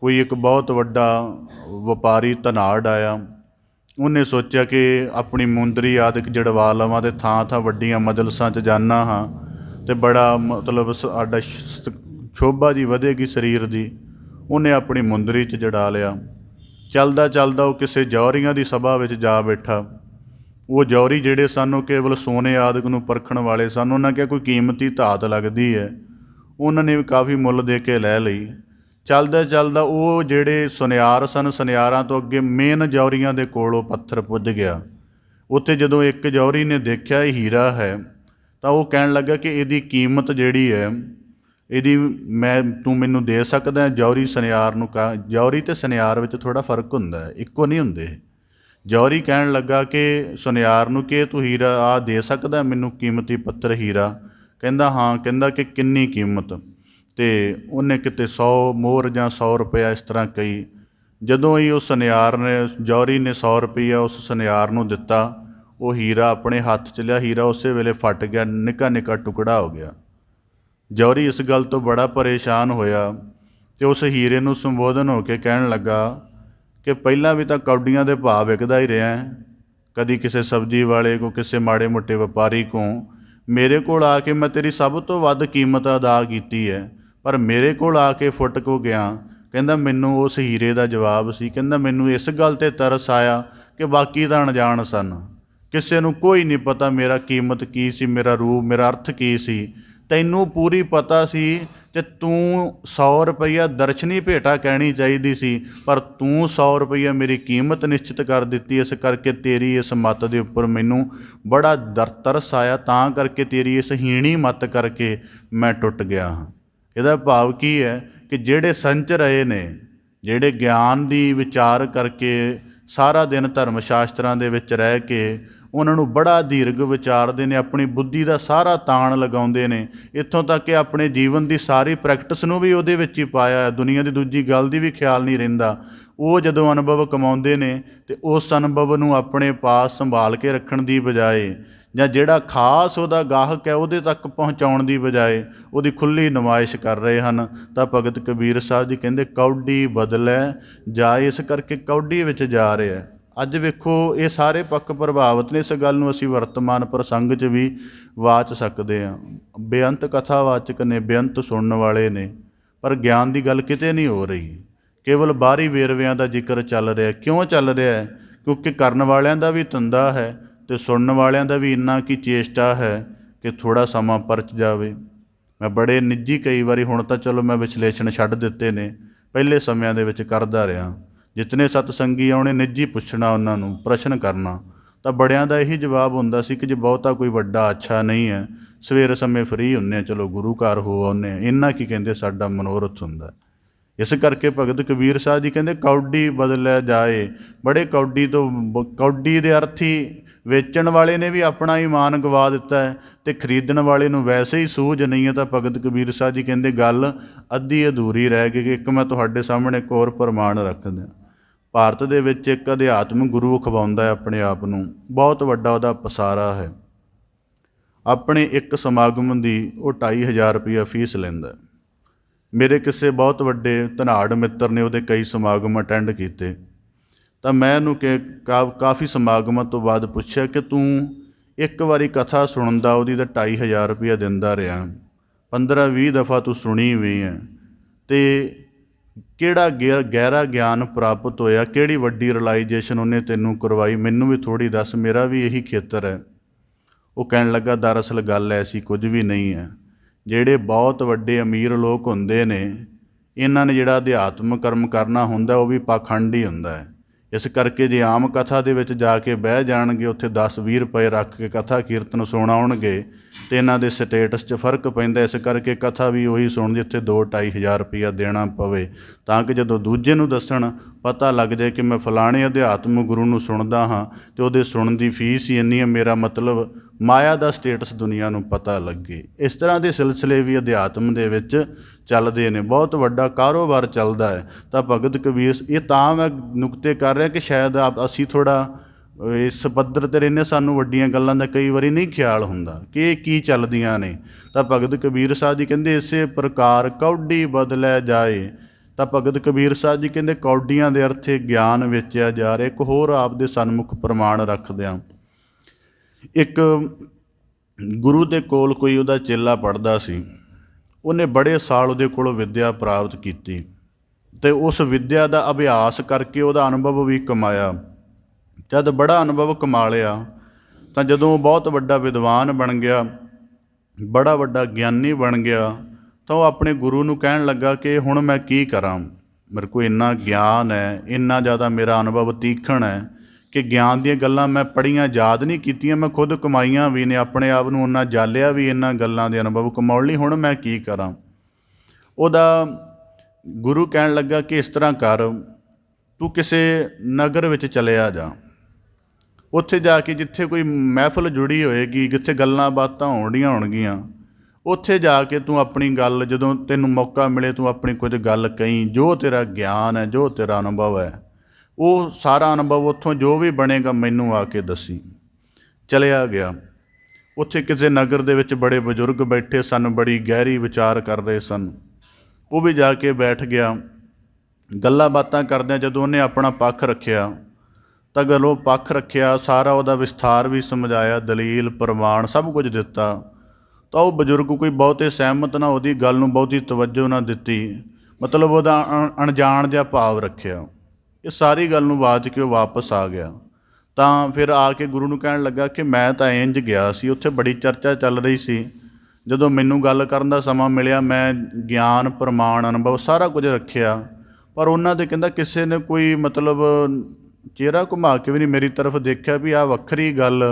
ਕੋਈ ਇੱਕ ਬਹੁਤ ਵੱਡਾ ਵਪਾਰੀ ਧਨਾਢ ਆਇਆ। ਉਹਨੇ ਸੋਚਿਆ ਕਿ ਆਪਣੀ ਮੁੰਦਰੀ ਆਦਿਕ ਜੜਵਾ ਲਵਾਂ ਅਤੇ ਥਾਂ ਥਾਂ ਵੱਡੀਆਂ ਮਜਲਸਾਂ 'ਚ ਜਾਂਦਾ ਹਾਂ ਅਤੇ ਬੜਾ ਮਤਲਬ ਸਾਡਾ ਸ਼ੋਭਾ ਜੀ ਵਧੇਗੀ ਸਰੀਰ ਦੀ। ਉਹਨੇ ਆਪਣੀ ਮੁੰਦਰੀ 'ਚ ਜੜਾ ਲਿਆ। ਚੱਲਦਾ ਚੱਲਦਾ ਉਹ ਕਿਸੇ ਜੌਹਰੀਆਂ ਦੀ ਸਭਾ ਵਿੱਚ ਜਾ ਬੈਠਾ। ਉਹ ਜੌਹਰੀ ਜਿਹੜੇ ਸਨ ਉਹ ਕੇਵਲ ਸੋਨੇ ਆਦਿਕ ਨੂੰ ਪਰਖਣ ਵਾਲੇ ਸਨ। ਉਹਨਾਂ ਕਿਹਾ ਕੋਈ ਕੀਮਤੀ ਧਾਤ ਲੱਗਦੀ ਹੈ। ਉਹਨਾਂ ਨੇ ਵੀ ਕਾਫੀ ਮੁੱਲ ਦੇ ਕੇ ਲੈ ਲਈ। ਚੱਲਦਾ ਚੱਲਦਾ ਉਹ ਜਿਹੜੇ ਸੁਨਿਆਰ ਸਨ, ਸੁਨਿਆਰਾਂ ਤੋਂ ਅੱਗੇ ਮੇਨ ਜੌਹਰੀਆਂ ਦੇ ਕੋਲ ਉਹ ਪੱਥਰ ਪੁੱਜ ਗਿਆ। ਉੱਥੇ ਜਦੋਂ ਇੱਕ ਜੌਹਰੀ ਨੇ ਦੇਖਿਆ ਇਹ ਹੀਰਾ ਹੈ, ਤਾਂ ਉਹ ਕਹਿਣ ਲੱਗਾ ਕਿ ਇਹਦੀ ਕੀਮਤ ਜਿਹੜੀ ਹੈ ਇਹਦੀ ਤੂੰ ਮੈਨੂੰ ਦੇ ਸਕਦਾ? ਜੌਹਰੀ ਸੁਨਿਆਰ ਨੂੰ ਜੌਹਰੀ ਅਤੇ ਸੁਨਿਆਰ ਵਿੱਚ ਥੋੜ੍ਹਾ ਫਰਕ ਹੁੰਦਾ ਹੈ, ਇੱਕੋ ਨਹੀਂ ਹੁੰਦੇ। ਜੌਹਰੀ ਕਹਿਣ ਲੱਗਾ ਕਿ ਸੁਨਿਆਰ ਨੂੰ ਕਿ ਤੂੰ ਹੀਰਾ ਆਹ ਦੇ ਸਕਦਾ ਮੈਨੂੰ, ਕੀਮਤੀ ਪੱਥਰ ਹੀਰਾ? ਕਹਿੰਦਾ ਹਾਂ। ਕਹਿੰਦਾ ਕਿ ਕਿੰਨੀ ਕੀਮਤ? ਅਤੇ ਉਹਨੇ ਕਿਤੇ 100 ਮੋਹਰ ਜਾਂ 100 ਰੁਪਇਆ ਇਸ ਤਰ੍ਹਾਂ ਕਹੀ। ਜਦੋਂ ਹੀ ਉਹ ਸੁਨਿਆਰ ਨੇ, ਜੌਹਰੀ ਨੇ 100 ਰੁਪਈਆ ਉਸ ਸੁਨਿਆਰ ਨੂੰ ਦਿੱਤਾ, ਉਹ ਹੀਰਾ ਆਪਣੇ ਹੱਥ 'ਚ ਲਿਆ। ਹੀਰਾ ਉਸੇ ਵੇਲੇ ਫਟ ਗਿਆ, ਨਿੱਕਾ ਨਿੱਕਾ ਟੁਕੜਾ ਹੋ ਗਿਆ। ਜੌਹਰੀ ਇਸ ਗੱਲ ਤੋਂ ਬੜਾ ਪਰੇਸ਼ਾਨ ਹੋਇਆ ਅਤੇ ਉਸ ਹੀਰੇ ਨੂੰ ਸੰਬੋਧਨ ਹੋ ਕੇ ਕਹਿਣ ਲੱਗਾ ਕਿ ਪਹਿਲਾਂ ਵੀ ਤਾਂ ਕੌਡੀਆਂ ਦੇ ਭਾਅ ਵਿਕਦਾ ਹੀ ਰਿਹਾ, ਕਦੀ ਕਿਸੇ ਸਬਜ਼ੀ ਵਾਲੇ ਕੋ, ਕਿਸੇ ਮਾੜੇ ਮੋਟੇ ਵਪਾਰੀ ਕੋਲ। ਮੇਰੇ ਕੋਲ ਆ ਕੇ ਮੈਂ ਤੇਰੀ ਸਭ ਤੋਂ ਵੱਧ ਕੀਮਤ ਅਦਾ ਕੀਤੀ ਹੈ, ਪਰ ਮੇਰੇ ਕੋਲ ਆ ਕੇ ਫੁੱਟ ਕੋ ਗਿਆ। ਕਹਿੰਦਾ ਮੈਨੂੰ ਉਸ ਹੀਰੇ ਦਾ ਜਵਾਬ ਸੀ। ਕਹਿੰਦਾ ਮੈਨੂੰ ਇਸ ਗੱਲ 'ਤੇ ਤਰਸ ਆਇਆ ਕਿ ਬਾਕੀ ਤਾਂ ਅਣਜਾਣ ਸਨ, ਕਿਸੇ ਨੂੰ ਕੋਈ ਨਹੀਂ ਪਤਾ ਮੇਰਾ ਕੀਮਤ ਕੀ ਸੀ, ਮੇਰਾ ਰੂਪ, ਮੇਰਾ ਅਰਥ ਕੀ ਸੀ। ਤੈਨੂੰ ਪੂਰੀ ਪਤਾ ਸੀ ਅਤੇ ਤੂੰ 100 ਰੁਪਈਆ ਦਰਸ਼ਨੀ ਭੇਟਾ ਕਹਿਣੀ ਚਾਹੀਦੀ ਸੀ, ਪਰ ਤੂੰ 100 ਰੁਪਈਆ ਮੇਰੀ ਕੀਮਤ ਨਿਸ਼ਚਿਤ ਕਰ ਦਿੱਤੀ। ਇਸ ਕਰਕੇ ਤੇਰੀ ਇਸ ਮੱਤ ਦੇ ਉੱਪਰ ਮੈਨੂੰ ਬੜਾ ਤਰਸ ਆਇਆ, ਤਾਂ ਕਰਕੇ ਤੇਰੀ ਇਸ ਹੀਣੀ ਮੱਤ ਕਰਕੇ ਮੈਂ ਟੁੱਟ ਗਿਆ ਹਾਂ। ਇਹਦਾ ਭਾਵ ਕੀ ਹੈ ਕਿ ਜਿਹੜੇ ਸੰਚ ਰਹੇ ਨੇ, ਜਿਹੜੇ ਗਿਆਨ ਦੀ ਵਿਚਾਰ ਕਰਕੇ ਸਾਰਾ ਦਿਨ ਧਰਮ ਸ਼ਾਸਤਰਾਂ ਦੇ ਵਿੱਚ ਰਹਿ ਕੇ ਉਹਨਾਂ ਨੂੰ ਬੜਾ ਦੀਰਘ ਵਿਚਾਰਦੇ ਨੇ, ਆਪਣੀ ਬੁੱਧੀ ਦਾ ਸਾਰਾ ਤਾਣ ਲਗਾਉਂਦੇ ਨੇ, ਇੱਥੋਂ ਤੱਕ ਕਿ ਆਪਣੇ ਜੀਵਨ ਦੀ ਸਾਰੀ ਪ੍ਰੈਕਟਿਸ ਨੂੰ ਵੀ ਉਹਦੇ ਵਿੱਚ ਹੀ ਪਾਇਆ, ਦੁਨੀਆ ਦੀ ਦੂਜੀ ਗੱਲ ਦੀ ਵੀ ਖਿਆਲ ਨਹੀਂ ਰਹਿੰਦਾ। ਉਹ ਜਦੋਂ ਅਨੁਭਵ ਕਮਾਉਂਦੇ ਨੇ ਤੇ ਉਸ ਅਨੁਭਵ ਨੂੰ ਆਪਣੇ ਪਾਸ ਸੰਭਾਲ ਕੇ ਰੱਖਣ ਦੀ ਬਜਾਏ ਜਾਂ ਜਿਹੜਾ ਖਾਸ ਉਹਦਾ ਗਾਹਕ ਹੈ ਉਹਦੇ ਤੱਕ ਪਹੁੰਚਾਉਣ ਦੀ ਬਜਾਏ ਉਹਦੀ ਖੁੱਲ੍ਹੀ ਨੁਮਾਇਸ਼ ਕਰ ਰਹੇ ਹਨ। ਤਾਂ ਭਗਤ ਕਬੀਰ ਸਾਹਿਬ ਜੀ ਕਹਿੰਦੇ ਕੌਡੀ ਬਦਲੈ ਜਾਏ, ਇਸ ਕਰਕੇ ਕੌਡੀ ਵਿੱਚ ਜਾ ਰਿਹਾ। ਅੱਜ ਵੇਖੋ ਇਹ ਸਾਰੇ ਪੱਖ ਪ੍ਰਭਾਵਿਤ ਨੇ। ਇਸ ਗੱਲ ਨੂੰ ਅਸੀਂ ਵਰਤਮਾਨ ਪ੍ਰਸੰਗ 'ਚ ਵੀ ਵਾਚ ਸਕਦੇ ਹਾਂ। ਬੇਅੰਤ ਕਥਾਵਾਚਕ ਨੇ, ਬੇਅੰਤ ਸੁਣਨ ਵਾਲੇ ਨੇ, ਪਰ ਗਿਆਨ ਦੀ ਗੱਲ ਕਿਤੇ ਨਹੀਂ ਹੋ ਰਹੀ। ਕੇਵਲ ਬਾਹਰੀ ਵੇਰਵਿਆਂ ਦਾ ਜ਼ਿਕਰ ਚੱਲ ਰਿਹਾ। ਕਿਉਂ ਚੱਲ ਰਿਹਾ ਹੈ? ਕਿਉਂਕਿ ਕਰਨ ਵਾਲਿਆਂ ਦਾ ਵੀ ਧੰਦਾ ਹੈ ਅਤੇ ਸੁਣਨ ਵਾਲਿਆਂ ਦਾ ਵੀ ਇੰਨਾ ਕੀ ਚੇਸ਼ਟਾ ਹੈ ਕਿ ਥੋੜ੍ਹਾ ਸਮਾਂ ਪਰਚ ਜਾਵੇ। ਮੈਂ ਬੜੇ ਨਿੱਜੀ ਕਈ ਵਾਰੀ, ਹੁਣ ਤਾਂ ਚਲੋ ਮੈਂ ਵਿਸ਼ਲੇਸ਼ਣ ਛੱਡ ਦਿੱਤੇ ਨੇ, ਪਹਿਲੇ ਸਮਿਆਂ ਦੇ ਵਿੱਚ ਕਰਦਾ ਰਿਹਾ। ਜਿਤਨੇ ਸਤਸੰਗੀ ਆਉਣੇ ਨਿੱਜੀ ਪੁੱਛਣਾ, ਉਹਨਾਂ ਨੂੰ ਪ੍ਰਸ਼ਨ ਕਰਨਾ, ਤਾਂ ਬੜਿਆਂ ਦਾ ਇਹੀ ਜਵਾਬ ਹੁੰਦਾ ਸੀ ਕਿ ਜੇ ਬਹੁਤਾ ਕੋਈ ਵੱਡਾ ਅੱਛਾ ਨਹੀਂ ਹੈ, ਸਵੇਰ ਸਮੇਂ ਫਰੀ ਹੁੰਦੇ ਹਾਂ, ਚਲੋ ਗੁਰੂ ਘਰ ਹੋ ਆਉਂਦੇ ਹਾਂ, ਇੰਨਾ ਕੀ ਕਹਿੰਦੇ ਸਾਡਾ ਮਨੋਰਥ ਹੁੰਦਾ। ਇਸ ਕਰਕੇ ਭਗਤ ਕਬੀਰ ਸਾਹਿਬ ਜੀ ਕਹਿੰਦੇ ਕੌਡੀ ਬਦਲਿਆ ਜਾਏ। ਬੜੇ ਕੌਡੀ ਤੋਂ, ਕੌਡੀ ਦੇ ਅਰਥ ਹੀ ਵੇਚਣ ਵਾਲੇ ਨੇ ਵੀ ਆਪਣਾ ਈਮਾਨ ਗਵਾ ਦਿੱਤਾ ਹੈ ਅਤੇ ਖਰੀਦਣ ਵਾਲੇ ਨੂੰ ਵੈਸੇ ਹੀ ਸੂਝ ਨਹੀਂ ਹੈ। ਤਾਂ ਭਗਤ ਕਬੀਰ ਸਾਹਿਬ ਜੀ ਕਹਿੰਦੇ ਗੱਲ ਅੱਧੀ ਅਧੂਰੀ ਰਹਿ ਗਈ। ਇੱਕ ਮੈਂ ਤੁਹਾਡੇ ਸਾਹਮਣੇ ਇੱਕ ਹੋਰ ਪ੍ਰਮਾਣ ਰੱਖਦਾ। ਭਾਰਤ ਦੇ ਵਿੱਚ ਇੱਕ ਅਧਿਆਤਮਿਕ ਗੁਰੂ ਅਖਵਾਉਂਦਾ ਹੈ ਆਪਣੇ ਆਪ ਨੂੰ, ਬਹੁਤ ਵੱਡਾ ਉਹਦਾ ਪਸਾਰਾ ਹੈ। ਆਪਣੇ ਇੱਕ ਸਮਾਗਮ ਦੀ ਉਹ 2500 ਰੁਪਈਆ ਫੀਸ ਲੈਂਦਾ। ਮੇਰੇ ਕਿਸੇ ਬਹੁਤ ਵੱਡੇ ਧਨਾੜ ਮਿੱਤਰ ਨੇ ਉਹਦੇ ਕਈ ਸਮਾਗਮ ਅਟੈਂਡ ਕੀਤੇ। ਤਾਂ ਮੈਂ ਉਹਨੂੰ ਕਾਫੀ ਸਮਾਗਮਾਂ ਤੋਂ ਬਾਅਦ ਪੁੱਛਿਆ ਕਿ ਤੂੰ ਇੱਕ ਵਾਰੀ ਕਥਾ ਸੁਣਨ ਦਾ ਉਹਦੀ ਤਾਂ 2500 ਰੁਪਈਆ ਦਿੰਦਾ ਰਿਹਾ, 15-20 ਦਫਾ ਤੂੰ ਸੁਣੀ ਵੀ ਹੈ, ਅਤੇ ਕਿਹੜਾ ਗਹਿਰਾ ਗਿਆਨ ਪ੍ਰਾਪਤ ਹੋਇਆ, ਕਿਹੜੀ ਵੱਡੀ ਰਿਲਾਈਜੇਸ਼ਨ ਉਹਨੇ ਤੈਨੂੰ ਕਰਵਾਈ, ਮੈਨੂੰ ਵੀ ਥੋੜ੍ਹੀ ਦੱਸ, ਮੇਰਾ ਵੀ ਇਹੀ ਖੇਤਰ ਹੈ। ਉਹ ਕਹਿਣ ਲੱਗਾ ਦਰਅਸਲ ਗੱਲ ਐਸੀ ਕੁਝ ਵੀ ਨਹੀਂ ਹੈ। ਜਿਹੜੇ ਬਹੁਤ ਵੱਡੇ ਅਮੀਰ ਲੋਕ ਹੁੰਦੇ ਨੇ, ਇਹਨਾਂ ਨੇ ਜਿਹੜਾ ਅਧਿਆਤਮਕ ਕਰਮ ਕਰਨਾ ਹੁੰਦਾ ਉਹ ਵੀ ਪਾਖੰਡ ਹੀ ਹੁੰਦਾ ਹੈ। ਇਸ ਕਰਕੇ ਜੇ ਆਮ ਕਥਾ ਦੇ ਵਿੱਚ ਜਾ ਕੇ ਬਹਿ ਜਾਣਗੇ, ਉੱਥੇ 10-20 ਰੁਪਏ ਰੱਖ ਕੇ ਕਥਾ ਕੀਰਤਨ ਸੁਣ ਆਉਣਗੇ, ਅਤੇ ਇਹਨਾਂ ਦੇ ਸਟੇਟਸ 'ਚ ਫਰਕ ਪੈਂਦਾ। ਇਸ ਕਰਕੇ ਕਥਾ ਵੀ ਉਹੀ ਸੁਣ ਜਿੱਥੇ 2-2500 ਰੁਪਈਆ ਦੇਣਾ ਪਵੇ, ਤਾਂ ਕਿ ਜਦੋਂ ਦੂਜੇ ਨੂੰ ਦੱਸਣ ਪਤਾ ਲੱਗ ਜਾਏ ਕਿ ਮੈਂ ਫਲਾਣੇ ਅਧਿਆਤਮਿਕ ਗੁਰੂ ਨੂੰ ਸੁਣਦਾ ਹਾਂ ਅਤੇ ਉਹਦੇ ਸੁਣਨ ਦੀ ਫੀਸ ਹੀ ਇੰਨੀ ਹੈ, ਮੇਰਾ ਮਤਲਬ ਮਾਇਆ ਦਾ ਸਟੇਟਸ ਦੁਨੀਆ ਨੂੰ ਪਤਾ ਲੱਗੇ। ਇਸ ਤਰ੍ਹਾਂ ਦੇ ਸਿਲਸਿਲੇ ਵੀ ਅਧਿਆਤਮ ਦੇ ਵਿੱਚ ਚੱਲਦੇ ਨੇ, ਬਹੁਤ ਵੱਡਾ ਕਾਰੋਬਾਰ ਚੱਲਦਾ ਹੈ। ਤਾਂ ਭਗਤ ਕਬੀਰ, ਇਹ ਤਾਂ ਮੈਂ ਨੁਕਤੇ ਕਰ ਰਿਹਾ ਕਿ ਸ਼ਾਇਦ ਅਸੀਂ ਥੋੜ੍ਹਾ ਇਸ ਪੱਧਰ 'ਤੇ ਰਹਿੰਦੇ, ਸਾਨੂੰ ਵੱਡੀਆਂ ਗੱਲਾਂ ਦਾ ਕਈ ਵਾਰੀ ਨਹੀਂ ਖਿਆਲ ਹੁੰਦਾ ਕਿ ਇਹ ਕੀ ਚੱਲਦੀਆਂ ਨੇ। ਤਾਂ ਭਗਤ ਕਬੀਰ ਸਾਹਿਬ ਜੀ ਕਹਿੰਦੇ ਇਸੇ ਪ੍ਰਕਾਰ ਕੌਡੀ ਬਦਲਿਆ ਜਾਏ। ਤਾਂ ਭਗਤ ਕਬੀਰ ਸਾਹਿਬ ਜੀ ਕਹਿੰਦੇ ਕੌਡੀਆਂ ਦੇ ਅਰਥੇ ਗਿਆਨ ਵੇਚਿਆ ਜਾ ਰਿਹਾ। ਇੱਕ ਹੋਰ ਆਪ ਦੇ ਸਨਮੁਖ ਪ੍ਰਮਾਣ ਰੱਖਦਿਆਂ, ਇੱਕ ਗੁਰੂ ਦੇ ਕੋਲ ਕੋਈ ਉਹਦਾ ਚੇਲਾ ਪੜ੍ਹਦਾ ਸੀ। ਉਹਨੇ ਬੜੇ ਸਾਲ ਉਹਦੇ ਕੋਲੋਂ ਵਿੱਦਿਆ ਪ੍ਰਾਪਤ ਕੀਤੀ ਅਤੇ ਉਸ ਵਿੱਦਿਆ ਦਾ ਅਭਿਆਸ ਕਰਕੇ ਉਹਦਾ ਅਨੁਭਵ ਵੀ ਕਮਾਇਆ। ਜਦ ਬੜਾ ਅਨੁਭਵ ਕਮਾ ਲਿਆ ਤਾਂ ਜਦੋਂ ਉਹ ਬਹੁਤ ਵੱਡਾ ਵਿਦਵਾਨ ਬਣ ਗਿਆ, ਬੜਾ ਵੱਡਾ ਗਿਆਨੀ ਬਣ ਗਿਆ, ਤਾਂ ਉਹ ਆਪਣੇ ਗੁਰੂ ਨੂੰ ਕਹਿਣ ਲੱਗਾ ਕਿ ਹੁਣ ਮੈਂ ਕੀ ਕਰਾਂ, ਮੇਰੇ ਕੋਲ ਇੰਨਾ ਗਿਆਨ ਹੈ, ਇੰਨਾ ਜ਼ਿਆਦਾ ਮੇਰਾ ਅਨੁਭਵ ਤੀਖਣ ਹੈ ਕਿ ਗਿਆਨ ਦੀਆਂ ਗੱਲਾਂ ਮੈਂ ਪੜ੍ਹੀਆਂ ਯਾਦ ਨਹੀਂ ਕੀਤੀਆਂ, ਮੈਂ ਖੁਦ ਕਮਾਈਆਂ ਵੀ ਨੇ, ਆਪਣੇ ਆਪ ਨੂੰ ਉਹਨਾਂ ਜਾਲਿਆ ਵੀ ਇਹਨਾਂ ਗੱਲਾਂ ਦੇ ਅਨੁਭਵ ਕਮਾਉਣ ਲਈ, ਹੁਣ ਮੈਂ ਕੀ ਕਰਾਂ। ਉਹਦਾ ਗੁਰੂ ਕਹਿਣ ਲੱਗਾ ਕਿ ਇਸ ਤਰ੍ਹਾਂ ਕਰ, ਤੂੰ ਕਿਸੇ ਨਗਰ ਵਿੱਚ ਚਲਿਆ ਜਾ, ਉੱਥੇ ਜਾ ਕੇ ਜਿੱਥੇ ਕੋਈ ਮਹਿਫਲ ਜੁੜੀ ਹੋਏਗੀ, ਜਿੱਥੇ ਗੱਲਾਂ ਬਾਤਾਂ ਹੋਣਗੀਆਂ, ਉੱਥੇ ਜਾ ਕੇ ਤੂੰ ਆਪਣੀ ਗੱਲ, ਜਦੋਂ ਤੈਨੂੰ ਮੌਕਾ ਮਿਲੇ ਤੂੰ ਆਪਣੀ ਕੁਝ ਗੱਲ ਕਹੀਂ, ਜੋ ਤੇਰਾ ਗਿਆਨ ਹੈ, ਜੋ ਤੇਰਾ ਅਨੁਭਵ ਹੈ, ਉਹ ਸਾਰਾ ਅਨੁਭਵ ਉੱਥੋਂ ਜੋ ਵੀ ਬਣੇਗਾ ਮੈਨੂੰ ਆ ਕੇ ਦੱਸੀ। ਚਲਿਆ ਗਿਆ। ਉੱਥੇ ਕਿਸੇ ਨਗਰ ਦੇ ਵਿੱਚ ਬੜੇ ਬਜ਼ੁਰਗ ਬੈਠੇ ਸਨ, ਬੜੀ ਗਹਿਰੀ ਵਿਚਾਰ ਕਰ ਰਹੇ ਸਨ। ਉਹ ਵੀ ਜਾ ਕੇ ਬੈਠ ਗਿਆ। ਗੱਲਾਂ ਬਾਤਾਂ ਕਰਦਿਆਂ ਜਦੋਂ ਉਹਨੇ ਆਪਣਾ ਪੱਖ ਰੱਖਿਆ ਤਾਂ ਗੱਲੋਂ ਪੱਖ ਰੱਖਿਆ, ਸਾਰਾ ਉਹਦਾ ਵਿਸਥਾਰ ਵੀ ਸਮਝਾਇਆ, ਦਲੀਲ ਪ੍ਰਮਾਣ ਸਭ ਕੁਝ ਦਿੱਤਾ, ਤਾਂ ਉਹ ਬਜ਼ੁਰਗ ਕੋਈ ਬਹੁਤੇ ਸਹਿਮਤ ਨਾ, ਉਹਦੀ ਗੱਲ ਨੂੰ ਬਹੁਤੀ ਤਵੱਜੋ ਨਾ ਦਿੱਤੀ, ਮਤਲਬ ਉਹਦਾ ਅਣਜਾਣ ਜਿਹਾ ਭਾਵ ਰੱਖਿਆ। ਇਹ ਸਾਰੀ ਗੱਲ ਨੂੰ ਵਾਚ ਕੇ ਉਹ ਵਾਪਸ ਆ ਗਿਆ। ਤਾਂ ਫਿਰ ਆ ਕੇ ਗੁਰੂ ਨੂੰ ਕਹਿਣ ਲੱਗਾ ਕਿ ਮੈਂ ਤਾਂ ਇੰਝ ਗਿਆ ਸੀ, ਉੱਥੇ ਬੜੀ ਚਰਚਾ ਚੱਲ ਰਹੀ ਸੀ, ਜਦੋਂ ਮੈਨੂੰ ਗੱਲ ਕਰਨ ਦਾ ਸਮਾਂ ਮਿਲਿਆ ਮੈਂ ਗਿਆਨ ਪ੍ਰਮਾਣ ਅਨੁਭਵ ਸਾਰਾ ਕੁਝ ਰੱਖਿਆ, ਪਰ ਉਹਨਾਂ ਦੇ ਕਹਿੰਦਾ ਕਿਸੇ ਨੇ ਕੋਈ ਮਤਲਬ ਚਿਹਰਾ ਘੁਮਾ ਕੇ ਵੀ ਨਹੀਂ ਮੇਰੀ ਤਰਫ ਦੇਖਿਆ ਵੀ ਆਹ ਵੱਖਰੀ ਗੱਲ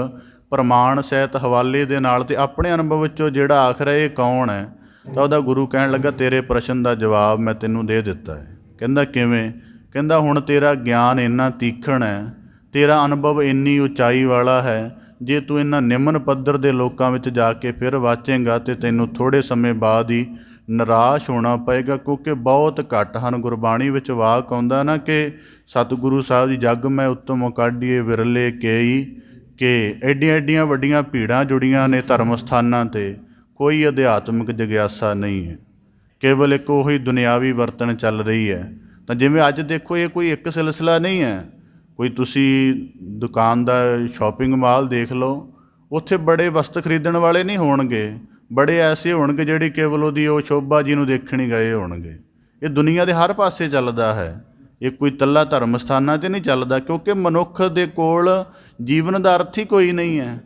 ਪ੍ਰਮਾਣ ਸਹਿਤ ਹਵਾਲੇ ਦੇ ਨਾਲ, ਅਤੇ ਆਪਣੇ ਅਨੁਭਵ ਵਿੱਚੋਂ ਜਿਹੜਾ ਆਖਰ ਹੈ ਇਹ ਕੌਣ ਹੈ। ਤਾਂ ਉਹਦਾ ਗੁਰੂ ਕਹਿਣ ਲੱਗਾ ਤੇਰੇ ਪ੍ਰਸ਼ਨ ਦਾ ਜਵਾਬ ਮੈਂ ਤੈਨੂੰ ਦੇ ਦਿੱਤਾ ਹੈ। ਕਹਿੰਦਾ ਕਿਵੇਂ? ਕਹਿੰਦਾ ਹੁਣ ਤੇਰਾ ਗਿਆਨ ਇੰਨਾ ਤੀਖਣ ਹੈ, ਤੇਰਾ ਅਨੁਭਵ ਇੰਨੀ ਉਚਾਈ ਵਾਲਾ ਹੈ, ਜੇ ਤੂੰ ਇਹਨਾਂ ਨਿਮਨ ਪੱਧਰ ਦੇ ਲੋਕਾਂ ਵਿੱਚ ਜਾ ਕੇ ਫਿਰ ਵਾਚੇਂਗਾ ਅਤੇ ਤੈਨੂੰ ਥੋੜ੍ਹੇ ਸਮੇਂ ਬਾਅਦ ਹੀ ਨਿਰਾਸ਼ ਹੋਣਾ ਪਏਗਾ, ਕਿਉਂਕਿ ਬਹੁਤ ਘੱਟ ਹਨ। ਗੁਰਬਾਣੀ ਵਿੱਚ ਵਾਕ ਆਉਂਦਾ ਨਾ ਕਿ ਸਤਿਗੁਰੂ ਸਾਹਿਬ ਜੀ ਜਗ ਮੈਂ ਉੱਤਮ ਕਾਢੀਏ ਵਿਰਲੇ ਕੇਈ, ਕਿ ਐਡੀਆਂ ਐਡੀਆਂ ਵੱਡੀਆਂ ਭੀੜਾਂ ਜੁੜੀਆਂ ਨੇ ਧਰਮ ਸਥਾਨਾਂ 'ਤੇ, ਕੋਈ ਅਧਿਆਤਮਿਕ ਜਗਿਆਸਾ ਨਹੀਂ ਹੈ, ਕੇਵਲ ਇੱਕ ਉਹੀ ਦੁਨਿਆਵੀ ਵਰਤਣ ਚੱਲ ਰਹੀ ਹੈ। ਤਾਂ ਜਿਵੇਂ ਅੱਜ ਦੇਖੋ, ਇਹ ਕੋਈ ਇੱਕ ਸਿਲਸਿਲਾ ਨਹੀਂ ਹੈ। ਕੋਈ ਤੁਸੀਂ ਦੁਕਾਨ ਦਾ ਸ਼ਾਪਿੰਗ ਮਾਲ ਦੇਖ ਲਓ, ਉੱਥੇ ਬੜੇ ਵਸਤ ਖਰੀਦਣ ਵਾਲੇ ਨਹੀਂ ਹੋਣਗੇ, ਬੜੇ ਐਸੇ ਹੋਣਗੇ ਜਿਹੜੀ ਕੇਵਲ ਉਹਦੀ ਉਹ ਸ਼ੋਭਾ ਜੀ ਨੂੰ ਦੇਖਣ ਹੀ ਗਏ ਹੋਣਗੇ। ਇਹ ਦੁਨੀਆ ਦੇ ਹਰ ਪਾਸੇ ਚੱਲਦਾ ਹੈ, ਇਹ ਕੋਈ ਇਕੱਲਾ ਧਰਮ ਸਥਾਨਾਂ 'ਤੇ ਨਹੀਂ ਚੱਲਦਾ, ਕਿਉਂਕਿ ਮਨੁੱਖ ਦੇ ਕੋਲ ਜੀਵਨ ਦਾ ਅਰਥ ਹੀ ਕੋਈ ਨਹੀਂ ਹੈ।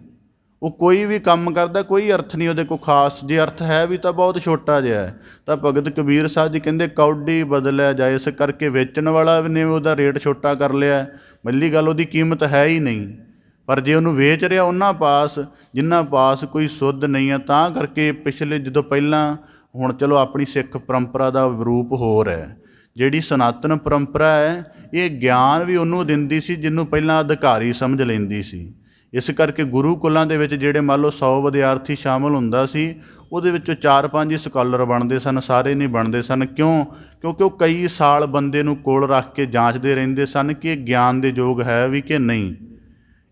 ਉਹ ਕੋਈ ਵੀ ਕੰਮ ਕਰਦਾ, ਕੋਈ ਅਰਥ ਨਹੀਂ ਉਹਦੇ ਕੋਲ ਖਾਸ, ਜੇ ਅਰਥ ਹੈ ਵੀ ਤਾਂ ਬਹੁਤ ਛੋਟਾ ਜਿਹਾ ਹੈ। ਤਾਂ ਭਗਤ ਕਬੀਰ ਸਾਹਿਬ ਜੀ ਕਹਿੰਦੇ ਕੌਡੀ ਬਦਲਿਆ ਜਾਏ, ਇਸ ਕਰਕੇ ਵੇਚਣ ਵਾਲਾ ਵੀ ਨੇ ਉਹਦਾ ਰੇਟ ਛੋਟਾ ਕਰ ਲਿਆ। ਪਹਿਲੀ ਗੱਲ, ਉਹਦੀ ਕੀਮਤ ਹੈ ਹੀ ਨਹੀਂ, ਪਰ ਜੇ ਉਹਨੂੰ ਵੇਚ ਰਿਹਾ ਉਹਨਾਂ ਪਾਸ ਜਿਨ੍ਹਾਂ ਪਾਸ ਕੋਈ ਸੁੱਧ ਨਹੀਂ ਹੈ। ਤਾਂ ਕਰਕੇ ਪਿਛਲੇ ਜਦੋਂ ਪਹਿਲਾਂ, ਹੁਣ ਚਲੋ ਆਪਣੀ ਸਿੱਖ ਪਰੰਪਰਾ ਦਾ ਰੂਪ ਹੋਰ ਹੈ, ਜਿਹੜੀ ਸਨਾਤਨ ਪਰੰਪਰਾ ਹੈ ਇਹ ਗਿਆਨ ਵੀ ਉਹਨੂੰ ਦਿੰਦੀ ਸੀ ਜਿਹਨੂੰ ਪਹਿਲਾਂ ਅਧਿਕਾਰੀ ਸਮਝ ਲੈਂਦੀ ਸੀ। ਇਸ ਕਰਕੇ ਗੁਰੂਕੁਲਾਂ ਦੇ ਵਿੱਚ ਜਿਹੜੇ ਮੰਨ ਲਓ 100 ਵਿਦਿਆਰਥੀ ਸ਼ਾਮਲ ਹੁੰਦਾ ਸੀ, ਉਹਦੇ ਵਿੱਚੋਂ 4-5 ਹੀ ਸਕਾਲਰ ਬਣਦੇ ਸਨ, ਸਾਰੇ ਨਹੀਂ ਬਣਦੇ ਸਨ। ਕਿਉਂ? ਕਿਉਂਕਿ ਉਹ ਕਈ ਸਾਲ ਬੰਦੇ ਨੂੰ ਕੋਲ ਰੱਖ ਕੇ ਜਾਂਚਦੇ ਰਹਿੰਦੇ ਸਨ ਕਿ ਇਹ ਗਿਆਨ ਦੇ ਯੋਗ ਹੈ ਵੀ ਕਿ ਨਹੀਂ,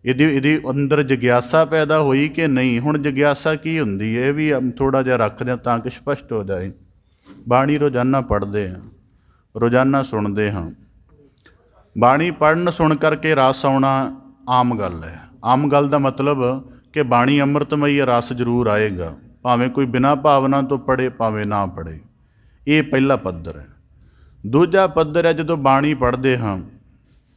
ਇਹਦੇ ਅੰਦਰ ਜਗਿਆਸਾ ਪੈਦਾ ਹੋਈ ਕਿ ਨਹੀਂ। ਹੁਣ ਜਗਿਆਸਾ ਕੀ ਹੁੰਦੀ ਹੈ ਇਹ ਵੀ ਥੋੜ੍ਹਾ ਜਿਹਾ ਰੱਖਦੇ ਹਾਂ ਤਾਂ ਕਿ ਸਪਸ਼ਟ ਹੋ ਜਾਏ। ਬਾਣੀ ਰੋਜ਼ਾਨਾ ਪੜ੍ਹਦੇ ਹਾਂ, ਰੋਜ਼ਾਨਾ ਸੁਣਦੇ ਹਾਂ। ਬਾਣੀ ਪੜ੍ਹਨ ਸੁਣ ਕਰਕੇ ਰਸ ਆਉਣਾ ਆਮ ਗੱਲ ਹੈ। ਆਮ ਗੱਲ ਦਾ ਮਤਲਬ ਕਿ ਬਾਣੀ ਅੰਮ੍ਰਿਤਮਈ ਰਸ ਜ਼ਰੂਰ ਆਏਗਾ, ਭਾਵੇਂ ਕੋਈ ਬਿਨਾਂ ਭਾਵਨਾ ਤੋਂ ਪੜ੍ਹੇ ਭਾਵੇਂ ਨਾ ਪੜ੍ਹੇ। ਇਹ ਪਹਿਲਾ ਪੱਧਰ ਹੈ। ਦੂਜਾ ਪੱਧਰ ਹੈ ਜਦੋਂ ਬਾਣੀ ਪੜ੍ਹਦੇ ਹਾਂ,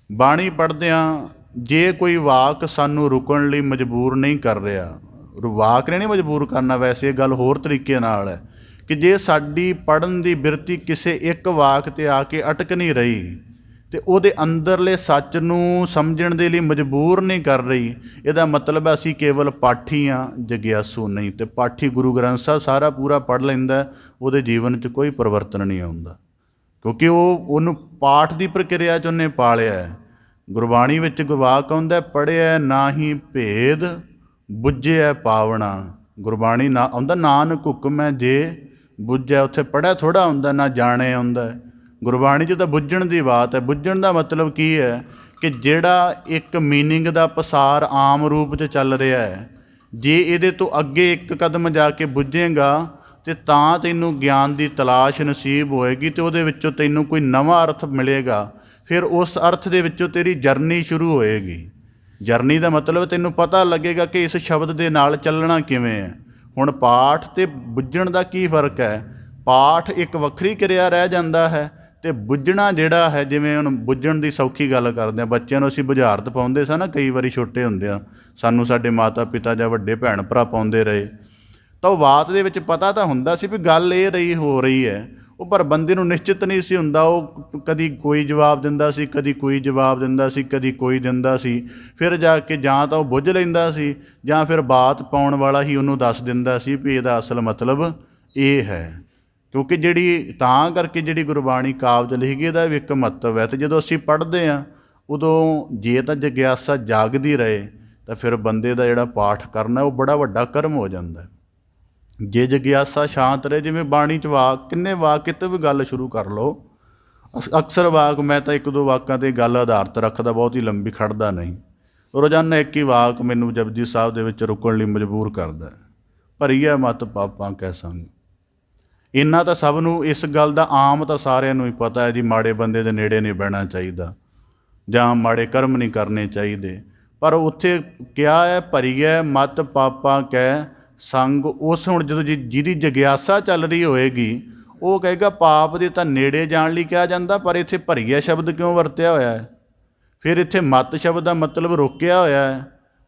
ਬਾਣੀ ਪੜ੍ਹਦਿਆਂ ਜੇ ਕੋਈ ਵਾਕ ਸਾਨੂੰ ਰੁਕਣ ਲਈ ਮਜਬੂਰ ਨਹੀਂ ਕਰ ਰਿਹਾ, ਵਾਕ ਨੇ ਨਹੀਂ ਮਜਬੂਰ ਕਰਨਾ, ਵੈਸੇ ਇਹ ਗੱਲ ਹੋਰ ਤਰੀਕੇ ਨਾਲ ਹੈ ਕਿ ਜੇ ਸਾਡੀ ਪੜ੍ਹਨ ਦੀ ਬਿਰਤੀ ਕਿਸੇ ਇੱਕ ਵਾਕ 'ਤੇ ਆ ਕੇ ਅਟਕ ਨਹੀਂ ਰਹੀ ਅਤੇ ਉਹਦੇ ਅੰਦਰਲੇ ਸੱਚ ਨੂੰ ਸਮਝਣ ਦੇ ਲਈ ਮਜਬੂਰ ਨਹੀਂ ਕਰ ਰਹੀ, ਇਹਦਾ ਮਤਲਬ ਹੈ ਅਸੀਂ ਕੇਵਲ ਪਾਠੀ ਹਾਂ, ਜਗਿਆਸੂ ਨਹੀਂ। ਅਤੇ ਪਾਠੀ ਗੁਰੂ ਗ੍ਰੰਥ ਸਾਹਿਬ ਸਾਰਾ ਪੂਰਾ ਪੜ੍ਹ ਲੈਂਦਾ, ਉਹਦੇ ਜੀਵਨ 'ਚ ਕੋਈ ਪਰਿਵਰਤਨ ਨਹੀਂ ਆਉਂਦਾ, ਕਿਉਂਕਿ ਉਹਨੂੰ ਪਾਠ ਦੀ ਪ੍ਰਕਿਰਿਆ 'ਚ ਉਹਨੇ ਪਾਲਿਆ ਹੈ। ਗੁਰਬਾਣੀ ਵਿੱਚ ਵਾਕ ਆਉਂਦਾ, ਪੜ੍ਹਿਆ ਨਾਹੀਂ ਭੇਦ ਬੁੱਝਿਆ ਪਾਵਣਾ। ਗੁਰਬਾਣੀ ਨਾ ਆਉਂਦਾ ਨਾਨਕ ਹੁਕਮੈ ਜੇ ਬੁੱਝਿਆ, ਉੱਥੇ ਪੜ੍ਹਿਆ ਥੋੜ੍ਹਾ ਹੁੰਦਾ, ਨਾ ਜਾਣਿਆ ਆਉਂਦਾ। ਗੁਰਬਾਣੀ 'ਚ ਤਾਂ ਬੁੱਝਣ ਦੀ ਬਾਤ ਹੈ। ਬੁੱਝਣ ਦਾ ਮਤਲਬ ਕੀ ਹੈ ਕਿ ਜਿਹੜਾ ਇੱਕ ਮੀਨਿੰਗ ਦਾ ਪਸਾਰ ਆਮ ਰੂਪ 'ਚ ਚੱਲ ਰਿਹਾ ਹੈ, ਜੇ ਇਹਦੇ ਤੋਂ ਅੱਗੇ ਇੱਕ ਕਦਮ ਜਾ ਕੇ ਬੁੱਝੇਗਾ ਅਤੇ ਤਾਂ ਤੈਨੂੰ ਗਿਆਨ ਦੀ ਤਲਾਸ਼ ਨਸੀਬ ਹੋਏਗੀ ਅਤੇ ਉਹਦੇ ਵਿੱਚੋਂ ਤੈਨੂੰ ਕੋਈ ਨਵਾਂ ਅਰਥ ਮਿਲੇਗਾ। ਫਿਰ ਉਸ ਅਰਥ ਦੇ ਵਿੱਚੋਂ ਤੇਰੀ ਜਰਨੀ ਸ਼ੁਰੂ ਹੋਏਗੀ। ਜਰਨੀ ਦਾ ਮਤਲਬ ਤੈਨੂੰ ਪਤਾ ਲੱਗੇਗਾ ਕਿ ਇਸ ਸ਼ਬਦ ਦੇ ਨਾਲ ਚੱਲਣਾ ਕਿਵੇਂ ਹੈ। ਹੁਣ ਪਾਠ ਅਤੇ ਬੁੱਝਣ ਦਾ ਕੀ ਫਰਕ ਹੈ? ਪਾਠ ਇੱਕ ਵੱਖਰੀ ਕਿਰਿਆ ਰਹਿ ਜਾਂਦਾ ਹੈ ਅਤੇ ਬੁੱਝਣਾ ਜਿਹੜਾ ਹੈ, ਜਿਵੇਂ ਹੁਣ ਬੁੱਝਣ ਦੀ ਸੌਖੀ ਗੱਲ ਕਰਦੇ ਹਾਂ, ਬੱਚਿਆਂ ਨੂੰ ਅਸੀਂ ਬੁਝਾਰਤ ਪਾਉਂਦੇ ਸਾਂ ਨਾ, ਕਈ ਵਾਰੀ ਛੋਟੇ ਹੁੰਦੇ ਆ, ਸਾਨੂੰ ਸਾਡੇ ਮਾਤਾ ਪਿਤਾ ਜਾਂ ਵੱਡੇ ਭੈਣ ਭਰਾ ਪਾਉਂਦੇ ਰਹੇ, ਤਾਂ ਉਹ ਬਾਤ ਦੇ ਵਿੱਚ ਪਤਾ ਤਾਂ ਹੁੰਦਾ ਸੀ ਵੀ ਗੱਲ ਇਹ ਹੋ ਰਹੀ ਹੈ, ਉਹ ਪਰ ਬੰਦੇ ਨੂੰ ਨਿਸ਼ਚਿਤ ਨਹੀਂ ਸੀ ਹੁੰਦਾ। ਉਹ ਕਦੀ ਕੋਈ ਜਵਾਬ ਦਿੰਦਾ ਸੀ, ਕਦੀ ਕੋਈ ਜਵਾਬ ਦਿੰਦਾ ਸੀ, ਕਦੀ ਕੋਈ ਦਿੰਦਾ ਸੀ। ਫਿਰ ਜਾ ਕੇ ਜਾਂ ਤਾਂ ਉਹ ਬੁੱਝ ਲੈਂਦਾ ਸੀ ਜਾਂ ਫਿਰ ਬਾਤ ਪਾਉਣ ਵਾਲਾ ਹੀ ਉਹਨੂੰ ਦੱਸ ਦਿੰਦਾ ਸੀ ਵੀ ਇਹਦਾ ਅਸਲ ਮਤਲਬ ਇਹ ਹੈ। ਕਿਉਂਕਿ ਤਾਂ ਕਰਕੇ ਜਿਹੜੀ ਗੁਰਬਾਣੀ ਕਾਵਿ ਲਿਖੀ ਗਈ ਇਹਦਾ ਵੀ ਇੱਕ ਮਹੱਤਵ ਹੈ। ਅਤੇ ਜਦੋਂ ਅਸੀਂ ਪੜ੍ਹਦੇ ਹਾਂ ਉਦੋਂ ਜੇ ਤਾਂ ਜਗਿਆਸਾ ਜਾਗਦੀ ਰਹੇ ਤਾਂ ਫਿਰ ਬੰਦੇ ਦਾ ਜਿਹੜਾ ਪਾਠ ਕਰਨਾ ਉਹ ਬੜਾ ਵੱਡਾ ਕਰਮ ਹੋ ਜਾਂਦਾ। ਜੇ ਜਗਿਆਸਾ ਸ਼ਾਂਤ ਰਹੇ, ਜਿਵੇਂ ਬਾਣੀ 'ਚ ਵਾਕ ਕਿੰਨੇ ਵਾਕ, ਕਿਤੇ ਵੀ ਗੱਲ ਸ਼ੁਰੂ ਕਰ ਲਓ, ਅਕਸਰ ਵਾਕ ਮੈਂ ਤਾਂ 1-2 ਵਾਕਾਂ 'ਤੇ ਗੱਲ ਆਧਾਰਿਤ ਰੱਖਦਾ, ਬਹੁਤ ਹੀ ਲੰਬੀ ਖੜਦਾ ਨਹੀਂ। ਰੋਜ਼ਾਨਾ ਇੱਕ ਹੀ ਵਾਕ ਮੈਨੂੰ ਜਪਜੀ ਸਾਹਿਬ ਦੇ ਵਿੱਚ ਰੁਕਣ ਲਈ ਮਜਬੂਰ ਕਰਦਾ, ਭਰੀਆ ਮਤ ਪਾਪਾਂ ਕੈ ਸੰਗ। ਇੰਨਾ ਤਾਂ ਸਭ ਨੂੰ ਇਸ ਗੱਲ ਦਾ ਆਮ ਤਾਂ ਸਾਰਿਆਂ ਨੂੰ ਹੀ ਪਤਾ ਹੈ ਜੀ, ਮਾੜੇ ਬੰਦੇ ਦੇ ਨੇੜੇ ਨਹੀਂ ਬਹਿਣਾ ਚਾਹੀਦਾ ਜਾਂ ਮਾੜੇ ਕਰਮ ਨਹੀਂ ਕਰਨੇ ਚਾਹੀਦੇ। ਪਰ ਉੱਥੇ ਕਿਹਾ ਹੈ ਭਰੀਆ ਮਤ ਪਾਪਾਂ ਕੈ ਸੰਗ। ਉਸ ਹੁਣ ਜਦੋਂ ਜਿਹਦੀ ਜਗਿਆਸਾ ਚੱਲ ਰਹੀ ਹੋਏਗੀ ਉਹ ਕਹੇਗਾ ਪਾਪ ਦੇ ਤਾਂ ਨੇੜੇ ਜਾਣ ਲਈ ਕਿਹਾ ਜਾਂਦਾ, ਪਰ ਇੱਥੇ ਭਰੀਆ ਸ਼ਬਦ ਕਿਉਂ ਵਰਤਿਆ ਹੋਇਆ ਹੈ? ਫਿਰ ਇੱਥੇ ਮਤ ਸ਼ਬਦ ਦਾ ਮਤਲਬ ਰੋਕਿਆ ਹੋਇਆ ਹੈ।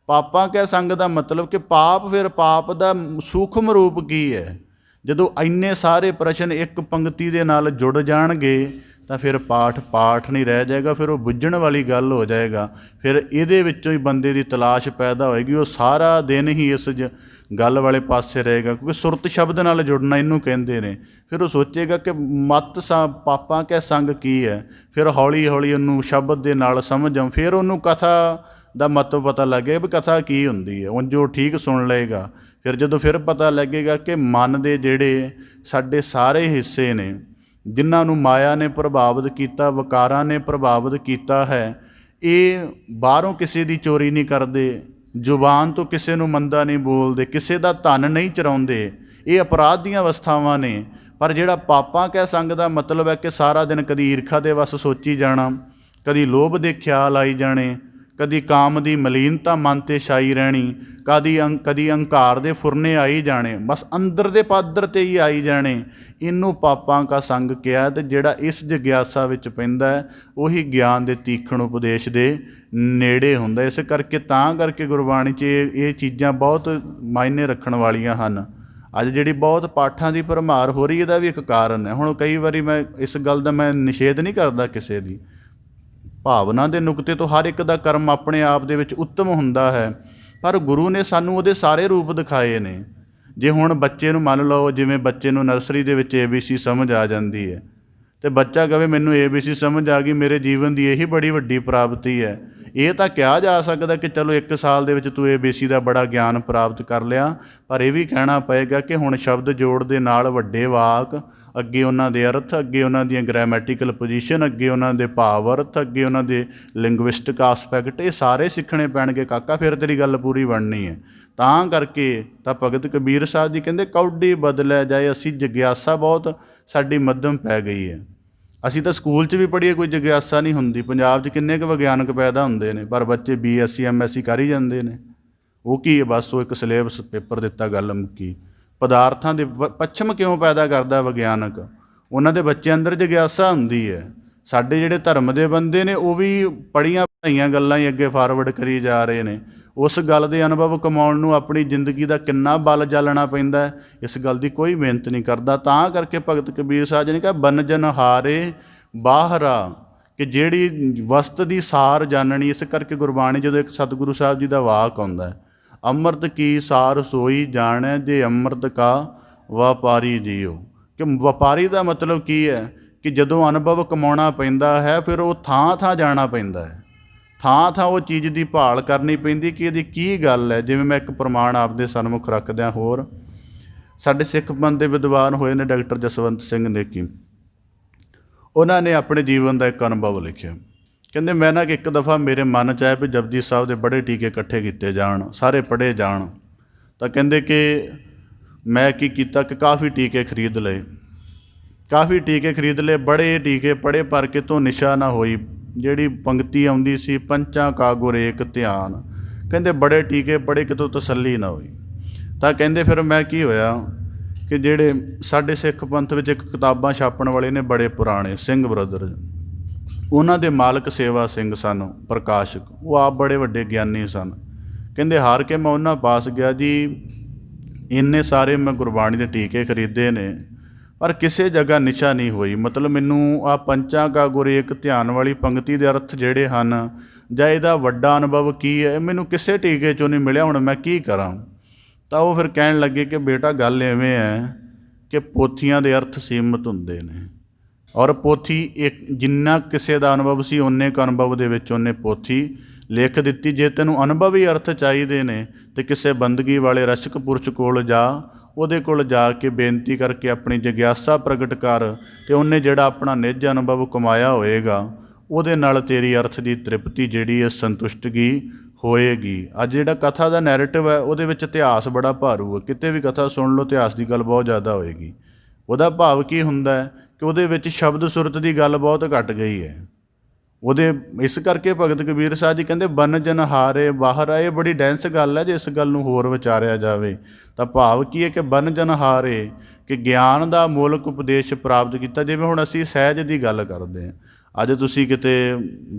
ਪਾਪਾਂ ਕੈ ਸੰਗ ਦਾ ਮਤਲਬ ਕਿ ਪਾਪ, ਫਿਰ ਪਾਪ ਦਾ ਸੂਖਮ ਰੂਪ ਕੀ ਹੈ? ਜਦੋਂ ਇੰਨੇ ਸਾਰੇ ਪ੍ਰਸ਼ਨ ਇੱਕ ਪੰਕਤੀ ਦੇ ਨਾਲ ਜੁੜ ਜਾਣਗੇ ਤਾਂ ਫਿਰ ਪਾਠ ਨਹੀਂ ਰਹਿ ਜਾਏਗਾ, ਫਿਰ ਉਹ ਬੁੱਝਣ ਵਾਲੀ ਗੱਲ ਹੋ ਜਾਏਗਾ। ਫਿਰ ਇਹਦੇ ਵਿੱਚੋਂ ਹੀ ਬੰਦੇ ਦੀ ਤਲਾਸ਼ ਪੈਦਾ ਹੋਏਗੀ, ਉਹ ਸਾਰਾ ਦਿਨ ਹੀ ਇਸ ਗੱਲ ਵਾਲੇ ਪਾਸੇ ਰਹੇਗਾ, ਕਿਉਂਕਿ ਸੁਰਤ ਸ਼ਬਦ ਨਾਲ ਜੁੜਨਾ ਇਹਨੂੰ ਕਹਿੰਦੇ ਨੇ। ਫਿਰ ਉਹ ਸੋਚੇਗਾ ਕਿ ਮਤ ਪਾਪਾਂ ਕੈ ਸੰਗ ਕੀ ਹੈ, ਫਿਰ ਹੌਲੀ ਹੌਲੀ ਉਹਨੂੰ ਸ਼ਬਦ ਦੇ ਨਾਲ ਸਮਝ ਆਉਂ, ਫਿਰ ਉਹਨੂੰ ਕਥਾ ਦਾ ਮਤਲਬ ਪਤਾ ਲੱਗੇਗਾ ਵੀ ਕਥਾ ਕੀ ਹੁੰਦੀ ਹੈ। ਉਂਝ ਜੋ ਠੀਕ ਸੁਣ ਲਏਗਾ, ਫਿਰ ਜਦੋਂ ਫਿਰ ਪਤਾ ਲੱਗੇਗਾ ਕਿ ਮਨ ਦੇ ਜਿਹੜੇ ਸਾਡੇ ਸਾਰੇ ਹਿੱਸੇ ਨੇ ਜਿਨ੍ਹਾਂ ਨੂੰ ਮਾਇਆ ਨੇ ਪ੍ਰਭਾਵਿਤ ਕੀਤਾ, ਵਿਕਾਰਾਂ ਨੇ ਪ੍ਰਭਾਵਿਤ ਕੀਤਾ ਹੈ, ਇਹ ਬਾਹਰੋਂ ਕਿਸੇ ਦੀ ਚੋਰੀ ਨਹੀਂ ਕਰਦੇ, ਜ਼ੁਬਾਨ ਤੋਂ ਕਿਸੇ ਨੂੰ ਮੰਦਾ ਨਹੀਂ ਬੋਲਦੇ, ਕਿਸੇ ਦਾ ਧਨ ਨਹੀਂ ਚੁਰਾਉਂਦੇ। ਇਹ ਅਪਰਾਧ ਦੀਆਂ ਅਵਸਥਾਵਾਂ ਨੇ। ਪਰ ਜਿਹੜਾ ਪਾਪਾਂ ਕਹਿ ਸੰਗ ਦਾ ਮਤਲਬ ਹੈ ਕਿ ਸਾਰਾ ਦਿਨ ਕਦੀ ਈਰਖਾ ਦੇ ਵਸ ਸੋਚੀ ਜਾਣਾ, ਕਦੀ ਲੋਭ ਦੇ ਖਿਆਲ ਆਈ ਜਾਣੇ, ਕਦੀ ਕਾਮ ਦੀ ਮਲੀਨਤਾ ਮਨ 'ਤੇ ਛਾਈ ਰਹਿਣੀ, ਕਦੀ ਅਹੰਕਾਰ ਦੇ ਫੁਰਨੇ ਆਈ ਜਾਣੇ, ਬਸ ਅੰਦਰ ਦੇ ਪਾਦਰ 'ਤੇ ਹੀ ਆਈ ਜਾਣੇ। ਇਹਨੂੰ ਪਾਪਾਂ ਕਾ ਸੰਗ ਕਿਹਾ। ਅਤੇ ਜਿਹੜਾ ਇਸ ਜਗਿਆਸਾ ਵਿੱਚ ਪੈਂਦਾ ਹੈ ਉਹੀ ਗਿਆਨ ਦੇ ਤੀਖਣ ਉਪਦੇਸ਼ ਦੇ ਨੇੜੇ ਹੁੰਦਾ। ਇਸ ਕਰਕੇ ਗੁਰਬਾਣੀ 'ਚ ਇਹ ਚੀਜ਼ਾਂ ਬਹੁਤ ਮਾਇਨੇ ਰੱਖਣ ਵਾਲੀਆਂ ਹਨ। ਅੱਜ ਜਿਹੜੀ ਬਹੁਤ ਪਾਠਾਂ ਦੀ ਭਰਮਾਰ ਹੋ ਰਹੀ, ਇਹਦਾ ਵੀ ਇੱਕ ਕਾਰਨ ਹੈ। ਹੁਣ ਕਈ ਵਾਰੀ ਮੈਂ ਇਸ ਗੱਲ ਦਾ ਮੈਂ ਨਿਸ਼ੇਧ ਨਹੀਂ ਕਰਦਾ ਕਿਸੇ ਦੀ, ਭਾਵਨਾ ਦੇ ਨੁਕਤੇ ਤੋਂ ਹਰ ਇੱਕ ਦਾ ਕਰਮ ਆਪਣੇ ਆਪ ਦੇ ਵਿੱਚ ਉੱਤਮ ਹੁੰਦਾ ਹੈ, ਪਰ ਗੁਰੂ ਨੇ ਸਾਨੂੰ ਉਹਦੇ ਸਾਰੇ ਰੂਪ ਦਿਖਾਏ ਨੇ। ਜੇ ਹੁਣ ਬੱਚੇ ਨੂੰ ਮੰਨ ਲਓ, ਜਿਵੇਂ ਬੱਚੇ ਨੂੰ ਨਰਸਰੀ ਦੇ ਵਿੱਚ ABC ਸਮਝ ਆ ਜਾਂਦੀ ਹੈ ਅਤੇ ਬੱਚਾ ਕਹੇ ਮੈਨੂੰ ABC ਸਮਝ ਆ ਗਈ, ਮੇਰੇ ਜੀਵਨ ਦੀ ਇਹੀ ਬੜੀ ਵੱਡੀ ਪ੍ਰਾਪਤੀ ਹੈ। ਇਹ ਤਾਂ ਕਿਹਾ ਜਾ ਸਕਦਾ ਕਿ ਚਲੋ 1 ਸਾਲ ਦੇ ਵਿੱਚ ਤੂੰ ABC ਦਾ ਬੜਾ ਗਿਆਨ ਪ੍ਰਾਪਤ ਕਰ ਲਿਆ, ਪਰ ਇਹ ਵੀ ਕਹਿਣਾ ਪਏਗਾ ਕਿ ਹੁਣ ਸ਼ਬਦ ਜੋੜ ਦੇ ਨਾਲ ਵੱਡੇ ਵਾਕ, ਅੱਗੇ ਉਹਨਾਂ ਦੇ ਅਰਥ, ਅੱਗੇ ਉਹਨਾਂ ਦੀਆਂ ਗ੍ਰਾਮੈਟੀਕਲ ਪੋਜੀਸ਼ਨ, ਅੱਗੇ ਉਹਨਾਂ ਦੇ ਭਾਵ ਅਰਥ, ਅੱਗੇ ਉਹਨਾਂ ਦੇ ਲਿੰਗੁਇਸਟਿਕ ਆਸਪੈਕਟ, ਇਹ ਸਾਰੇ ਸਿੱਖਣੇ ਪੈਣਗੇ ਕਾਕਾ, ਫਿਰ ਤੇਰੀ ਗੱਲ ਪੂਰੀ ਬਣਨੀ ਹੈ। ਤਾਂ ਕਰਕੇ ਤਾਂ ਭਗਤ ਕਬੀਰ ਸਾਹਿਬ ਜੀ ਕਹਿੰਦੇ ਕੌਡੀ ਬਦਲਿਆ ਜਾਏ। ਅਸੀਂ ਜਗਿਆਸਾ ਬਹੁਤ ਸਾਡੀ ਮੱਧਮ ਪੈ ਗਈ ਹੈ। ਅਸੀਂ ਤਾਂ ਸਕੂਲ 'ਚ ਵੀ ਪੜ੍ਹੀਏ, ਕੋਈ ਜਗਿਆਸਾ ਨਹੀਂ ਹੁੰਦੀ। ਪੰਜਾਬ 'ਚ ਕਿੰਨੇ ਕੁ ਵਿਗਿਆਨਕ ਪੈਦਾ ਹੁੰਦੇ ਨੇ, ਪਰ ਬੱਚੇ BSc MSc ਕਰ ਹੀ ਜਾਂਦੇ ਨੇ। ਉਹ ਕੀ ਹੈ, ਬਸ ਉਹ ਇੱਕ ਸਿਲੇਬਸ ਪੇਪਰ ਦਿੱਤਾ, ਗੱਲ ਮੁੱਕੀ। ਪਦਾਰਥਾਂ ਦੇ ਪੱਛਮ ਕਿਉਂ ਪੈਦਾ ਕਰਦਾ ਵਿਗਿਆਨਕ? ਉਹਨਾਂ ਦੇ ਬੱਚਿਆਂ ਅੰਦਰ ਜਗਿਆਸਾ ਹੁੰਦੀ ਹੈ। ਸਾਡੇ ਜਿਹੜੇ ਧਰਮ ਦੇ ਬੰਦੇ ਨੇ ਉਹ ਵੀ ਪੜ੍ਹੀਆਂ ਪੜ੍ਹਾਈਆਂ ਗੱਲਾਂ ਹੀ ਅੱਗੇ ਫਾਰਵਰਡ ਕਰੀ ਜਾ ਰਹੇ ਨੇ। ਉਸ ਗੱਲ ਦੇ ਅਨੁਭਵ ਕਮਾਉਣ ਨੂੰ ਆਪਣੀ ਜ਼ਿੰਦਗੀ ਦਾ ਕਿੰਨਾ ਬਲ ਜਾਲਣਾ ਪੈਂਦਾ ਹੈ, ਇਸ ਗੱਲ ਦੀ ਕੋਈ ਮਿਹਨਤ ਨਹੀਂ ਕਰਦਾ। ਤਾਂ ਕਰਕੇ ਭਗਤ ਕਬੀਰ ਸਾਹਿਬ ਜੀ ਨੇ ਕਿਹਾ ਬੰਨਜਨ ਹਾਰੇ ਬਾਹਰਾ, ਕਿ ਜਿਹੜੀ ਵਸਤ ਦੀ ਸਾਰ ਜਾਣਨੀ। ਇਸ ਕਰਕੇ ਗੁਰਬਾਣੀ ਜਦੋਂ ਇੱਕ ਸਤਿਗੁਰੂ ਸਾਹਿਬ ਜੀ ਦਾ ਵਾਕ ਆਉਂਦਾ ਹੈ, ਅੰਮ੍ਰਿਤ ਕੀ ਸਾਰ ਸੋਈ ਜਾਣੈ ਜੇ ਅੰਮ੍ਰਿਤ ਕਾ ਵਪਾਰੀ ਜੀਓ। ਕਿ ਵਪਾਰੀ ਦਾ ਮਤਲਬ ਕੀ ਹੈ ਕਿ ਜਦੋਂ ਅਨੁਭਵ ਕਮਾਉਣਾ ਪੈਂਦਾ ਹੈ, ਫਿਰ ਉਹ ਥਾਂ ਥਾਂ ਜਾਣਾ ਪੈਂਦਾ ਹੈ, ਥਾਂ ਥਾਂ ਉਹ ਚੀਜ਼ ਦੀ ਭਾਲ ਕਰਨੀ ਪੈਂਦੀ ਕਿ ਇਹਦੀ ਕੀ ਗੱਲ ਹੈ। ਜਿਵੇਂ ਮੈਂ ਇੱਕ ਪ੍ਰਮਾਣ ਆਪਦੇ ਸਨਮੁਖ ਰੱਖਦਿਆਂ, ਹੋਰ ਸਾਡੇ ਸਿੱਖ ਪੰਥ ਦੇ ਵਿਦਵਾਨ ਹੋਏ ਨੇ ਡਾਕਟਰ ਜਸਵੰਤ ਸਿੰਘ ਨੇਕੀ। ਉਹਨਾਂ ਨੇ ਆਪਣੇ ਜੀਵਨ ਦਾ ਇੱਕ ਅਨੁਭਵ ਲਿਖਿਆ। ਕਹਿੰਦੇ ਮੈਂ ਨਾ ਕਿ ਇੱਕ ਦਫਾ ਮੇਰੇ ਮਨ 'ਚ ਆਇਆ ਵੀ ਜਪਜੀ ਸਾਹਿਬ ਦੇ ਬੜੇ ਟੀਕੇ ਇਕੱਠੇ ਕੀਤੇ ਜਾਣ, ਸਾਰੇ ਪੜ੍ਹੇ ਜਾਣ। ਤਾਂ ਕਹਿੰਦੇ ਕਿ ਮੈਂ ਕੀ ਕੀਤਾ ਕਿ ਕਾਫੀ ਟੀਕੇ ਖਰੀਦ ਲਏ, ਬੜੇ ਟੀਕੇ ਪੜ੍ਹੇ, ਪਰ ਕਿਤੋਂ ਨਿਸ਼ਾ ਨਾ ਹੋਈ। ਜਿਹੜੀ ਪੰਕਤੀ ਆਉਂਦੀ ਸੀ, ਪੰਚਾਂ ਕਾ ਗੁਰ ਏਕ ਧਿਆਨ, ਕਹਿੰਦੇ ਬੜੇ ਟੀਕੇ ਪੜ੍ਹੇ, ਕਿਤੋਂ ਤਸੱਲੀ ਨਾ ਹੋਈ। ਤਾਂ ਕਹਿੰਦੇ ਫਿਰ ਮੈਂ ਕੀ ਹੋਇਆ ਕਿ ਜਿਹੜੇ ਸਾਡੇ ਸਿੱਖ ਪੰਥ ਵਿੱਚ ਇੱਕ ਕਿਤਾਬਾਂ ਛਾਪਣ ਵਾਲੇ ਨੇ ਬੜੇ ਪੁਰਾਣੇ, ਸਿੰਘ ਬ੍ਰਦਰ, ਉਹਨਾਂ ਦੇ ਮਾਲਕ ਸੇਵਾ ਸਿੰਘ ਸਨ ਪ੍ਰਕਾਸ਼ਕ, ਉਹ ਆਪ ਬੜੇ ਵੱਡੇ ਗਿਆਨੀ ਸਨ। ਕਹਿੰਦੇ ਹਾਰ ਕੇ ਮੈਂ ਉਹਨਾਂ ਪਾਸ ਗਿਆ ਜੀ, ਇੰਨੇ ਸਾਰੇ ਮੈਂ ਗੁਰਬਾਣੀ ਦੇ ਟੀਕੇ ਖਰੀਦੇ ਨੇ, ਪਰ ਕਿਸੇ ਜਗ੍ਹਾ ਨਿਸ਼ਾ ਨਹੀਂ ਹੋਈ। ਮਤਲਬ ਮੈਨੂੰ ਆਹ ਪੰਚਾਂ ਕਾ ਗੁਰ ਏਕ ਧਿਆਨ ਵਾਲੀ ਪੰਕਤੀ ਦੇ ਅਰਥ ਜਿਹੜੇ ਹਨ ਜਾਂ ਇਹਦਾ ਵੱਡਾ ਅਨੁਭਵ ਕੀ ਹੈ, ਮੈਨੂੰ ਕਿਸੇ ਟੀਕੇ 'ਚੋਂ ਨਹੀਂ ਮਿਲਿਆ। ਹੁਣ ਮੈਂ ਕੀ ਕਰਾਂ? ਤਾਂ ਉਹ ਫਿਰ ਕਹਿਣ ਲੱਗੇ ਕਿ ਬੇਟਾ ਗੱਲ ਐਵੇਂ ਹੈ ਕਿ ਪੋਥੀਆਂ ਦੇ ਅਰਥ ਸੀਮਤ ਹੁੰਦੇ ਨੇ, ਔਰ ਪੋਥੀ ਇੱਕ ਜਿੰਨਾ ਕਿਸੇ ਦਾ ਅਨੁਭਵ ਸੀ ਓਨੇ ਕੁ ਅਨੁਭਵ ਦੇ ਵਿੱਚ ਉਹਨੇ ਪੋਥੀ ਲਿਖ ਦਿੱਤੀ। ਜੇ ਤੈਨੂੰ ਅਨੁਭਵੀ ਅਰਥ ਚਾਹੀਦੇ ਨੇ ਤਾਂ ਕਿਸੇ ਬੰਦਗੀ ਵਾਲੇ ਰਸ਼ਕ ਪੁਰਸ਼ ਕੋਲ ਜਾ, ਉਹਦੇ ਕੋਲ ਜਾ ਕੇ ਬੇਨਤੀ ਕਰਕੇ ਆਪਣੀ ਜਗਿਆਸਾ ਪ੍ਰਗਟ ਕਰ, ਅਤੇ ਉਹਨੇ ਜਿਹੜਾ ਆਪਣਾ ਨਿੱਜ ਅਨੁਭਵ ਕਮਾਇਆ ਹੋਏਗਾ ਉਹਦੇ ਨਾਲ ਤੇਰੀ ਅਰਥ ਦੀ ਤ੍ਰਿਪਤੀ ਜਿਹੜੀ ਹੈ ਸੰਤੁਸ਼ਟਗੀ ਹੋਏਗੀ। ਅੱਜ ਜਿਹੜਾ ਕਥਾ ਦਾ ਨੈਰੇਟਿਵ ਹੈ ਉਹਦੇ ਵਿੱਚ ਇਤਿਹਾਸ ਬੜਾ ਭਾਰੂ ਹੈ। ਕਿਤੇ ਵੀ ਕਥਾ ਸੁਣ ਲਓ ਇਤਿਹਾਸ ਦੀ ਗੱਲ ਬਹੁਤ ਜ਼ਿਆਦਾ ਹੋਏਗੀ। ਉਹਦਾ ਭਾਵ ਕੀ ਹੁੰਦਾ ਹੈ ਕਿ ਉਹਦੇ ਵਿੱਚ ਸ਼ਬਦ ਸੁਰਤ ਦੀ ਗੱਲ ਬਹੁਤ ਘੱਟ ਗਈ ਹੈ। ਉਹਦੇ ਇਸ ਕਰਕੇ ਭਗਤ ਕਬੀਰ ਸਾਹਿਬ ਜੀ ਕਹਿੰਦੇ ਬੰਨਜਨ ਹਾਰੇ ਬਾਹਰਾ। ਇਹ ਬੜੀ ਡੈਂਸ ਗੱਲ ਹੈ। ਜੇ ਇਸ ਗੱਲ ਨੂੰ ਹੋਰ ਵਿਚਾਰਿਆ ਜਾਵੇ ਤਾਂ ਭਾਵ ਕੀ ਹੈ ਕਿ ਬੰਨਜਨ ਹਾਰੇ, ਕਿ ਗਿਆਨ ਦਾ ਮੂਲਕ ਉਪਦੇਸ਼ ਪ੍ਰਾਪਤ ਕੀਤਾ। ਜਿਵੇਂ ਹੁਣ ਅਸੀਂ ਸਹਿਜ ਦੀ ਗੱਲ ਕਰਦੇ ਹਾਂ, ਅੱਜ ਤੁਸੀਂ ਕਿਤੇ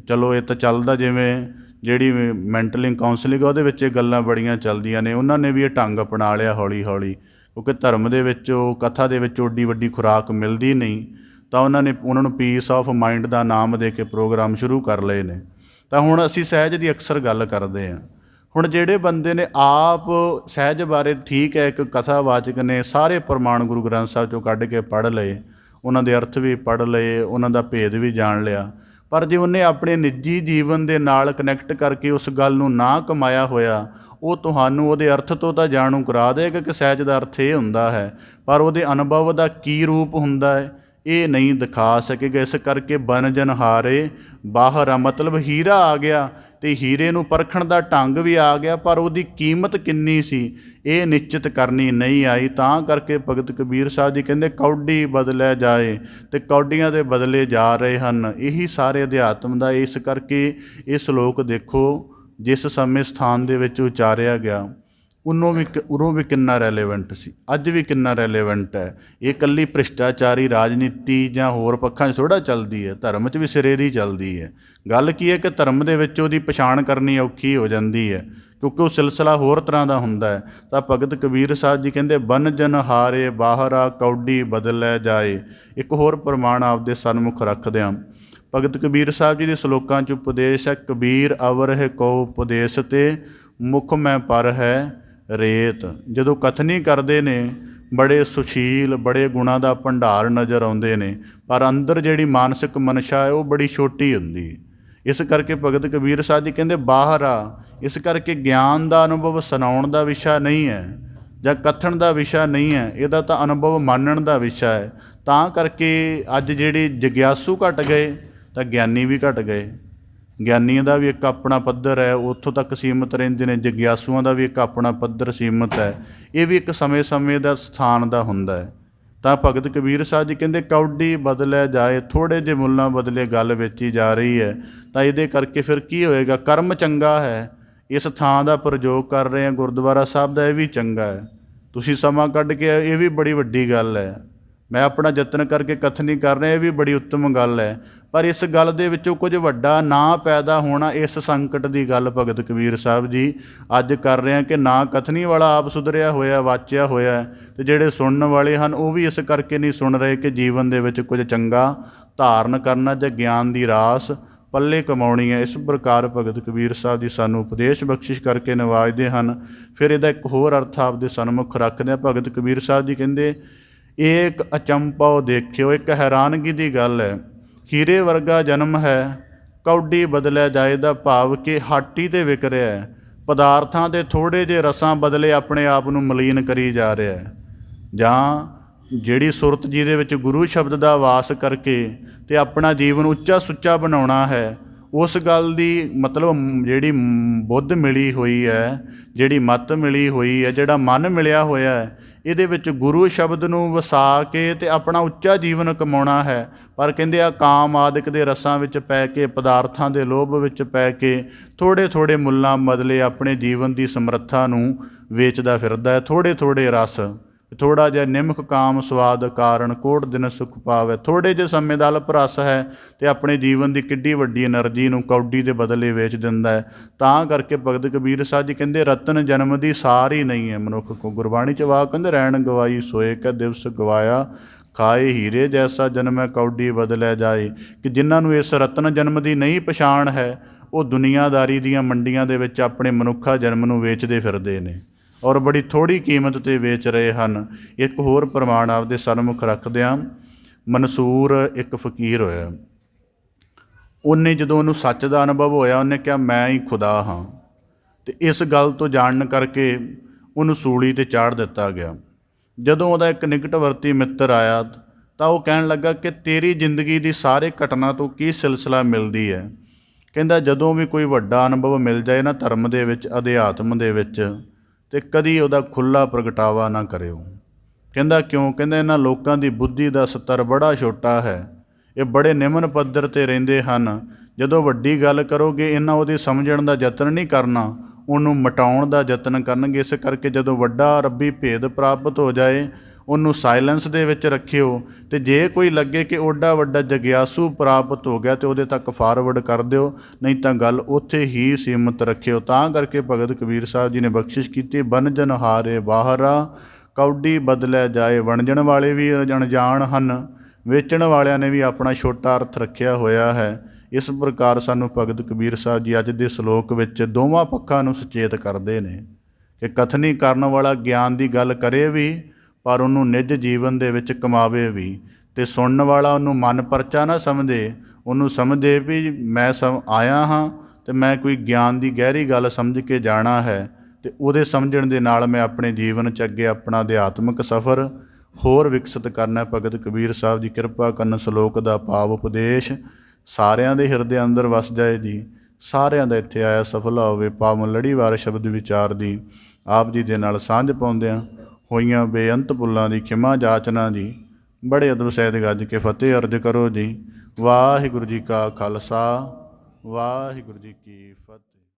ਚਲੋ ਇਹ ਤਾਂ ਚੱਲਦਾ, ਜਿਵੇਂ ਜਿਹੜੀ ਮੈਂਟਲਿੰਗ ਕਾਉਂਸਲਿੰਗ ਉਹਦੇ ਵਿੱਚ ਇਹ ਗੱਲਾਂ ਬੜੀਆਂ ਚੱਲਦੀਆਂ ਨੇ। ਉਹਨਾਂ ਨੇ ਵੀ ਇਹ ਢੰਗ ਅਪਣਾ ਲਿਆ ਹੌਲੀ ਹੌਲੀ, ਕਿਉਂਕਿ ਧਰਮ ਦੇ ਵਿੱਚ ਉਹ ਕਥਾ ਦੇ ਵਿੱਚ ਓਡੀ ਵੱਡੀ ਖੁਰਾਕ ਮਿਲਦੀ ਨਹੀਂ, ਤਾਂ ਉਹਨਾਂ ਨੂੰ ਪੀਸ ਆਫ ਮਾਈਂਡ ਦਾ ਨਾਮ ਦੇ ਕੇ ਪ੍ਰੋਗਰਾਮ ਸ਼ੁਰੂ ਕਰ ਲਏ ਨੇ। ਤਾਂ ਹੁਣ ਅਸੀਂ ਸਹਿਜ ਦੀ ਅਕਸਰ ਗੱਲ ਕਰਦੇ ਹਾਂ। ਹੁਣ ਜਿਹੜੇ ਬੰਦੇ ਨੇ ਆਪ ਸਹਿਜ ਬਾਰੇ ਠੀਕ ਹੈ ਇੱਕ ਕਥਾਵਾਚਕ ਨੇ, ਸਾਰੇ ਪ੍ਰਮਾਣ ਗੁਰੂ ਗ੍ਰੰਥ ਸਾਹਿਬ 'ਚੋਂ ਕੱਢ ਕੇ ਪੜ੍ਹ ਲਏ, ਉਹਨਾਂ ਦੇ ਅਰਥ ਵੀ ਪੜ੍ਹ ਲਏ, ਉਹਨਾਂ ਦਾ ਭੇਦ ਵੀ ਜਾਣ ਲਿਆ, ਪਰ ਜੇ ਉਹਨੇ ਆਪਣੇ ਨਿੱਜੀ ਜੀਵਨ ਦੇ ਨਾਲ ਕਨੈਕਟ ਕਰਕੇ ਉਸ ਗੱਲ ਨੂੰ ਨਾ ਕਮਾਇਆ ਹੋਇਆ, ਉਹ ਤੁਹਾਨੂੰ ਉਹਦੇ ਅਰਥ ਤੋਂ ਤਾਂ ਜਾਣੂ ਕਰਾ ਦੇਗਾ ਕਿ ਸਹਿਜ ਦਾ ਅਰਥ ਇਹ ਹੁੰਦਾ ਹੈ, ਪਰ ਉਹਦੇ ਅਨੁਭਵ ਦਾ ਕੀ ਰੂਪ ਹੁੰਦਾ ਹੈ ਇਹ ਨਹੀਂ ਦਿਖਾ ਸਕੇਗਾ। ਇਸ ਕਰਕੇ ਬਨਜਨ ਹਾਰੇ ਬਾਹਰ ਆ, ਮਤਲਬ ਹੀਰਾ ਆ ਗਿਆ ਅਤੇ ਹੀਰੇ ਨੂੰ ਪਰਖਣ ਦਾ ਢੰਗ ਵੀ ਆ ਗਿਆ, ਪਰ ਉਹਦੀ ਕੀਮਤ ਕਿੰਨੀ ਸੀ ਇਹ ਨਿਸ਼ਚਿਤ ਕਰਨੀ ਨਹੀਂ ਆਈ। ਤਾਂ ਕਰਕੇ ਭਗਤ ਕਬੀਰ ਸਾਹਿਬ ਜੀ ਕਹਿੰਦੇ ਕੌਡੀ ਬਦਲਿਆ ਜਾਏ, ਅਤੇ ਕੌਡੀਆਂ ਦੇ ਬਦਲੇ ਜਾ ਰਹੇ ਹਨ। ਇਹੀ ਸਾਰੇ ਅਧਿਆਤਮ ਦਾ। ਇਸ ਕਰਕੇ ਇਹ ਸ਼ਲੋਕ ਦੇਖੋ ਜਿਸ ਸਮੇਂ ਸਥਾਨ ਦੇ ਵਿੱਚ ਉਚਾਰਿਆ ਗਿਆ ਉਦੋਂ ਵੀ ਕਿੰਨਾ ਰੈਲੇਵੈਂਟ ਸੀ, ਅੱਜ ਵੀ ਕਿੰਨਾ ਰੈਲੇਵੈਂਟ ਹੈ। ਇਹ ਇਕੱਲੀ ਭ੍ਰਿਸ਼ਟਾਚਾਰੀ ਰਾਜਨੀਤੀ ਜਾਂ ਹੋਰ ਪੱਖਾਂ 'ਚ ਥੋੜ੍ਹਾ ਚੱਲਦੀ ਹੈ, ਧਰਮ 'ਚ ਵੀ ਸਿਰੇ ਦੀ ਚੱਲਦੀ ਹੈ। ਗੱਲ ਕੀ ਹੈ ਕਿ ਧਰਮ ਦੇ ਵਿੱਚ ਉਹਦੀ ਪਛਾਣ ਕਰਨੀ ਔਖੀ ਹੋ ਜਾਂਦੀ ਹੈ, ਕਿਉਂਕਿ ਉਹ ਸਿਲਸਿਲਾ ਹੋਰ ਤਰ੍ਹਾਂ ਦਾ ਹੁੰਦਾ ਹੈ। ਤਾਂ ਭਗਤ ਕਬੀਰ ਸਾਹਿਬ ਜੀ ਕਹਿੰਦੇ ਬਨਜਨ ਹਾਰੇ ਬਾਹਰਾ ਕੌਡੀ ਬਦਲਿਆ ਜਾਏ। ਇੱਕ ਹੋਰ ਪ੍ਰਮਾਣ ਆਪਦੇ ਸਨਮੁਖ ਰੱਖਦਿਆਂ ਭਗਤ ਕਬੀਰ ਸਾਹਿਬ ਜੀ ਦੇ ਸ਼ਲੋਕਾਂ 'ਚ ਉਪਦੇਸ਼ ਹੈ, ਕਬੀਰ ਅਵਰ ਹੈ ਕੋ ਉਪਦੇਸ਼ ਤੇ ਮੁਖ ਮੈਂ ਪਰ ਹੈ ਰੇਤ। ਜਦੋਂ ਕਥਨੀ ਕਰਦੇ ਨੇ ਬੜੇ ਸੁਸ਼ੀਲ, ਬੜੇ ਗੁਣਾਂ ਦਾ ਭੰਡਾਰ ਨਜ਼ਰ ਆਉਂਦੇ ਨੇ, ਪਰ ਅੰਦਰ ਜਿਹੜੀ ਮਾਨਸਿਕ ਮਨਸ਼ਾ ਹੈ ਉਹ ਬੜੀ ਛੋਟੀ ਹੁੰਦੀ ਹੈ। ਇਸ ਕਰਕੇ ਭਗਤ ਕਬੀਰ ਸਾਹਿਬ ਜੀ ਕਹਿੰਦੇ ਬਾਹਰ ਆ। ਇਸ ਕਰਕੇ ਗਿਆਨ ਦਾ ਅਨੁਭਵ ਸੁਣਾਉਣ ਦਾ ਵਿਸ਼ਾ ਨਹੀਂ ਹੈ ਜਾਂ ਕਥਨ ਦਾ ਵਿਸ਼ਾ ਨਹੀਂ ਹੈ, ਇਹਦਾ ਤਾਂ ਅਨੁਭਵ ਮੰਨਣ ਦਾ ਵਿਸ਼ਾ ਹੈ। ਤਾਂ ਕਰਕੇ ਅੱਜ ਜਿਹੜੇ ਜਗਿਆਸੂ ਘਟ ਗਏ ਤਾਂ ਗਿਆਨੀ ਵੀ ਘਟ ਗਏ। ਗਿਆਨੀਆਂ ਦਾ ਵੀ ਇੱਕ ਆਪਣਾ ਪੱਧਰ ਹੈ, ਉੱਥੋਂ ਤੱਕ ਸੀਮਤ ਰਹਿੰਦੇ ਨੇ। ਜਗਿਆਸੂਆਂ ਦਾ ਵੀ ਇੱਕ ਆਪਣਾ ਪੱਧਰ ਸੀਮਤ ਹੈ। ਇਹ ਵੀ ਇੱਕ ਸਮੇਂ ਦਾ ਸਥਾਨ ਦਾ ਹੁੰਦਾ ਹੈ। ਤਾਂ ਭਗਤ ਕਬੀਰ ਸਾਹਿਬ ਜੀ ਕਹਿੰਦੇ ਕੌਡੀ ਬਦਲਿਆ ਜਾਏ, ਥੋੜ੍ਹੇ ਜਿਹੇ ਮੁੱਲਾਂ ਬਦਲੇ ਗੱਲ ਵੇਚੀ ਜਾ ਰਹੀ ਹੈ। ਤਾਂ ਇਹਦੇ ਕਰਕੇ ਫਿਰ ਕੀ ਹੋਏਗਾ? ਕਰਮ ਚੰਗਾ ਹੈ, ਇਸ ਥਾਂ ਦਾ ਪ੍ਰਯੋਗ ਕਰ ਰਹੇ ਹਾਂ ਗੁਰਦੁਆਰਾ ਸਾਹਿਬ ਦਾ, ਇਹ ਵੀ ਚੰਗਾ ਹੈ। ਤੁਸੀਂ ਸਮਾਂ ਕੱਢ ਕੇ ਇਹ ਵੀ ਬੜੀ ਵੱਡੀ ਗੱਲ ਹੈ। ਮੈਂ ਆਪਣਾ ਯਤਨ ਕਰਕੇ ਕਥਨੀ ਕਰ ਰਿਹਾ, ਇਹ ਵੀ ਬੜੀ ਉੱਤਮ ਗੱਲ ਹੈ। ਪਰ ਇਸ ਗੱਲ ਦੇ ਵਿੱਚੋਂ ਕੁਝ ਵੱਡਾ ਨਾ ਪੈਦਾ ਹੋਣਾ, ਇਸ ਸੰਕਟ ਦੀ ਗੱਲ ਭਗਤ ਕਬੀਰ ਸਾਹਿਬ ਜੀ ਅੱਜ ਕਰ ਰਹੇ ਹਾਂ ਕਿ ਨਾ ਕਥਨੀ ਵਾਲਾ ਆਪ ਸੁਧਰਿਆ ਹੋਇਆ, ਵਾਚਿਆ ਹੋਇਆ, ਅਤੇ ਜਿਹੜੇ ਸੁਣਨ ਵਾਲੇ ਹਨ ਉਹ ਵੀ ਇਸ ਕਰਕੇ ਨਹੀਂ ਸੁਣ ਰਹੇ ਕਿ ਜੀਵਨ ਦੇ ਵਿੱਚ ਕੁਝ ਚੰਗਾ ਧਾਰਨ ਕਰਨਾ ਜਾਂ ਗਿਆਨ ਦੀ ਰਾਸ ਪੱਲੇ ਕਮਾਉਣੀ ਹੈ। ਇਸ ਪ੍ਰਕਾਰ ਭਗਤ ਕਬੀਰ ਸਾਹਿਬ ਜੀ ਸਾਨੂੰ ਉਪਦੇਸ਼ ਬਖਸ਼ਿਸ਼ ਕਰਕੇ ਨਵਾਜਦੇ ਹਨ। ਫਿਰ ਇਹਦਾ ਇੱਕ ਹੋਰ ਅਰਥ ਆਪਦੇ ਸਨਮੁਖ ਰੱਖਦੇ ਹਾਂ। ਭਗਤ ਕਬੀਰ ਸਾਹਿਬ ਜੀ ਕਹਿੰਦੇ ਏਕ ਅਚੰਭਵ ਦੇਖਿਓ, ਇੱਕ ਹੈਰਾਨਗੀ ਦੀ ਗੱਲ ਹੈ। ਹੀਰੇ ਵਰਗਾ ਜਨਮ ਹੈ, ਕੌਡੀ ਬਦਲਿਆ ਜਾਏ ਦਾ ਭਾਵ ਕਿ ਹਾਟੀ 'ਤੇ ਵਿਕ ਰਿਹਾ ਹੈ, ਪਦਾਰਥਾਂ ਦੇ ਥੋੜ੍ਹੇ ਜਿਹੇ ਰਸਾਂ ਬਦਲੇ ਆਪਣੇ ਆਪ ਨੂੰ ਮਲੀਨ ਕਰੀ ਜਾ ਰਿਹਾ ਹੈ। ਜਾਂ ਜਿਹੜੀ ਸੁਰਤ ਜਿਹਦੇ ਵਿੱਚ ਗੁਰੂ ਸ਼ਬਦ ਦਾ ਵਾਸ ਕਰਕੇ ਅਤੇ ਆਪਣਾ ਜੀਵਨ ਉੱਚਾ ਸੁੱਚਾ ਬਣਾਉਣਾ ਹੈ, ਉਸ ਗੱਲ ਦੀ ਮਤਲਬ ਜਿਹੜੀ ਬੁੱਧ ਮਿਲੀ ਹੋਈ ਹੈ, ਜਿਹੜੀ ਮੱਤ ਮਿਲੀ ਹੋਈ ਹੈ, ਜਿਹੜਾ ਮਨ ਮਿਲਿਆ ਹੋਇਆ ਹੈ, ਇਹਦੇ ਵਿੱਚ ਗੁਰੂ ਸ਼ਬਦ ਨੂੰ ਵਸਾ ਕੇ ਅਤੇ ਆਪਣਾ ਉੱਚਾ ਜੀਵਨ ਕਮਾਉਣਾ ਹੈ। ਪਰ ਕਹਿੰਦੇ ਆ ਕਾਮ ਆਦਿਕ ਦੇ ਰਸਾਂ ਵਿੱਚ ਪੈ ਕੇ, ਪਦਾਰਥਾਂ ਦੇ ਲੋਭ ਵਿੱਚ ਪੈ ਕੇ ਥੋੜ੍ਹੇ ਮੁੱਲਾਂ ਬਦਲੇ ਆਪਣੇ ਜੀਵਨ ਦੀ ਸਮਰੱਥਾ ਨੂੰ ਵੇਚਦਾ ਫਿਰਦਾ ਹੈ। ਥੋੜ੍ਹੇ ਰਸ, ਥੋੜ੍ਹਾ ਜਿਹਾ ਨਿਮਕ ਕਾਮ ਸਵਾਦ ਕਾਰਨ ਕੋਟ ਦਿਨ ਸੁਖ ਪਾਵੇ। ਥੋੜ੍ਹੇ ਜਿਹੇ ਸਮੇਂ ਦਾ ਅਲਪ ਰਸ ਹੈ ਅਤੇ ਆਪਣੇ ਜੀਵਨ ਦੀ ਕਿੱਡੀ ਵੱਡੀ ਐਨਰਜੀ ਨੂੰ ਕੌਡੀ ਦੇ ਬਦਲੇ ਵੇਚ ਦਿੰਦਾ ਹੈ। ਤਾਂ ਕਰਕੇ ਭਗਤ ਕਬੀਰ ਸਾਹਿਬ ਜੀ ਕਹਿੰਦੇ ਰਤਨ ਜਨਮ ਦੀ ਸਾਰ ਹੀ ਨਹੀਂ ਹੈ ਮਨੁੱਖ ਕੋ। ਗੁਰਬਾਣੀ 'ਚ ਵਾਕ ਕਹਿੰਦੇ ਰੈਣ ਗਵਾਈ ਸੋਏ ਕੈ ਦਿਵਸ ਗਵਾਇਆ, ਖਾਏ ਹੀਰੇ ਜੈਸਾ ਜਨਮੈ ਕੌਡੀ ਬਦਲਿਆ ਜਾਏ। ਕਿ ਜਿਨ੍ਹਾਂ ਨੂੰ ਇਸ ਰਤਨ ਜਨਮ ਦੀ ਨਹੀਂ ਪਛਾਣ ਹੈ, ਉਹ ਦੁਨੀਆਦਾਰੀ ਦੀਆਂ ਮੰਡੀਆਂ ਦੇ ਵਿੱਚ ਆਪਣੇ ਮਨੁੱਖਾ ਜਨਮ ਨੂੰ ਵੇਚਦੇ ਫਿਰਦੇ ਨੇ ਔਰ ਬੜੀ ਥੋੜ੍ਹੀ ਕੀਮਤ 'ਤੇ ਵੇਚ ਰਹੇ ਹਨ। ਇੱਕ ਹੋਰ ਪ੍ਰਮਾਣ ਆਪਦੇ ਸਨਮੁਖ ਰੱਖਦਿਆਂ, ਮਨਸੂਰ ਇੱਕ ਫਕੀਰ ਹੋਇਆ। ਉਹਨੇ ਜਦੋਂ ਉਹਨੂੰ ਸੱਚ ਦਾ ਅਨੁਭਵ ਹੋਇਆ, ਉਹਨੇ ਕਿਹਾ ਮੈਂ ਹੀ ਖੁਦਾ ਹਾਂ। ਅਤੇ ਇਸ ਗੱਲ ਤੋਂ ਜਾਣਨ ਕਰਕੇ ਉਹਨੂੰ ਸੂਲੀ 'ਤੇ ਚਾੜ੍ਹ ਦਿੱਤਾ ਗਿਆ। ਜਦੋਂ ਉਹਦਾ ਇੱਕ ਨਿਕਟਵਰਤੀ ਮਿੱਤਰ ਆਇਆ ਤਾਂ ਉਹ ਕਹਿਣ ਲੱਗਾ ਕਿ ਤੇਰੀ ਜ਼ਿੰਦਗੀ ਦੀ ਸਾਰੇ ਘਟਨਾ ਤੋਂ ਕੀ ਸਿਲਸਿਲਾ ਮਿਲਦੀ ਹੈ। ਕਹਿੰਦਾ ਜਦੋਂ ਵੀ ਕੋਈ ਵੱਡਾ ਅਨੁਭਵ ਮਿਲ ਜਾਏ ਨਾ ਧਰਮ ਦੇ ਵਿੱਚ, ਅਧਿਆਤਮ ਦੇ ਵਿੱਚ, ਅਤੇ ਕਦੀ ਉਹਦਾ ਖੁੱਲ੍ਹਾ ਪ੍ਰਗਟਾਵਾ ਨਾ ਕਰਿਓ। ਕਹਿੰਦਾ ਕਿਉਂ? ਕਹਿੰਦਾ ਇਹਨਾਂ ਲੋਕਾਂ ਦੀ ਬੁੱਧੀ ਦਾ ਸਤਰ ਬੜਾ ਛੋਟਾ ਹੈ, ਇਹ ਬੜੇ ਨਿਮਨ ਪੱਧਰ 'ਤੇ ਰਹਿੰਦੇ ਹਨ। ਜਦੋਂ ਵੱਡੀ ਗੱਲ ਕਰੋਗੇ ਇਹਨਾਂ ਉਹਦੀ ਸਮਝਣ ਦਾ ਯਤਨ ਨਹੀਂ ਕਰਨਾ, ਉਹਨੂੰ ਮਿਟਾਉਣ ਦਾ ਯਤਨ ਕਰਨਗੇ। ਇਸ ਕਰਕੇ ਜਦੋਂ ਵੱਡਾ ਰੱਬੀ ਭੇਦ ਪ੍ਰਾਪਤ ਹੋ ਜਾਏ ਉਹਨੂੰ ਸਾਇਲੈਂਸ ਦੇ ਵਿੱਚ ਰੱਖਿਓ, ਅਤੇ ਜੇ ਕੋਈ ਲੱਗੇ ਕਿ ਓਡਾ ਵੱਡਾ ਜਗਿਆਸੂ ਪ੍ਰਾਪਤ ਹੋ ਗਿਆ ਤਾਂ ਉਹਦੇ ਤੱਕ ਫਾਰਵਰਡ ਕਰ ਦਿਓ, ਨਹੀਂ ਤਾਂ ਗੱਲ ਉੱਥੇ ਹੀ ਸੀਮਤ ਰੱਖਿਓ। ਤਾਂ ਕਰਕੇ ਭਗਤ ਕਬੀਰ ਸਾਹਿਬ ਜੀ ਨੇ ਬਖਸ਼ਿਸ਼ ਕੀਤੀ, ਬਨਜਨ ਹਾਰੇ ਬਾਹਰਾ ਕੌਡੀ ਬਦਲਿਆ ਜਾਏ। ਵਣਜਣ ਵਾਲੇ ਵੀ ਅਣਜਾਣ ਹਨ, ਵੇਚਣ ਵਾਲਿਆਂ ਨੇ ਵੀ ਆਪਣਾ ਛੋਟਾ ਅਰਥ ਰੱਖਿਆ ਹੋਇਆ ਹੈ। ਇਸ ਪ੍ਰਕਾਰ ਸਾਨੂੰ ਭਗਤ ਕਬੀਰ ਸਾਹਿਬ ਜੀ ਅੱਜ ਦੇ ਸ਼ਲੋਕ ਵਿੱਚ ਦੋਵਾਂ ਪੱਖਾਂ ਨੂੰ ਸੁਚੇਤ ਕਰਦੇ ਨੇ ਕਿ ਕਥਨੀ ਕਰਨ ਵਾਲਾ ਗਿਆਨ ਦੀ ਗੱਲ ਕਰੇ ਵੀ, ਪਰ ਉਹਨੂੰ ਨਿੱਜ ਜੀਵਨ ਦੇ ਵਿੱਚ ਕਮਾਵੇ ਵੀ, ਅਤੇ ਸੁਣਨ ਵਾਲਾ ਉਹਨੂੰ ਮਨ ਪਰਚਾ ਨਾ ਸਮਝੇ, ਉਹਨੂੰ ਸਮਝੇ ਵੀ ਮੈਂ ਆਇਆ ਹਾਂ ਅਤੇ ਮੈਂ ਕੋਈ ਗਿਆਨ ਦੀ ਗਹਿਰੀ ਗੱਲ ਸਮਝ ਕੇ ਜਾਣਾ ਹੈ, ਅਤੇ ਉਹਦੇ ਸਮਝਣ ਦੇ ਨਾਲ ਮੈਂ ਆਪਣੇ ਜੀਵਨ 'ਚ ਅੱਗੇ ਆਪਣਾ ਅਧਿਆਤਮਿਕ ਸਫ਼ਰ ਹੋਰ ਵਿਕਸਿਤ ਕਰਨਾ। ਭਗਤ ਕਬੀਰ ਸਾਹਿਬ ਜੀ ਕਿਰਪਾ ਕਰਨ ਸ਼ਲੋਕ ਦਾ ਭਾਵ ਉਪਦੇਸ਼ ਸਾਰਿਆਂ ਦੇ ਹਿਰਦੇ ਅੰਦਰ ਵਸ ਜਾਏ ਜੀ। ਸਾਰਿਆਂ ਦਾ ਇੱਥੇ ਆਇਆ ਸਫਲ ਹੋਵੇ। ਪਾਵਨ ਲੜੀਵਾਰ ਸ਼ਬਦ ਵਿਚਾਰ ਦੀ ਆਪ ਜੀ ਦੇ ਨਾਲ ਸਾਂਝ ਪਾਉਂਦਿਆਂ ਹੋਈਆਂ ਬੇਅੰਤ ਭੁੱਲਾਂ ਦੀ ਖਿਮਾ ਜਾਚਨਾ ਜੀ। ਬੜੇ ਅਦਬ ਸਹਿਤ ਗੱਜ ਕੇ ਫਤਿਹ ਅਰਜ ਕਰੋ ਜੀ। ਵਾਹਿਗੁਰੂ ਜੀ ਕਾ ਖਾਲਸਾ, ਵਾਹਿਗੁਰੂ ਜੀ ਕੀ ਫਤਿਹ।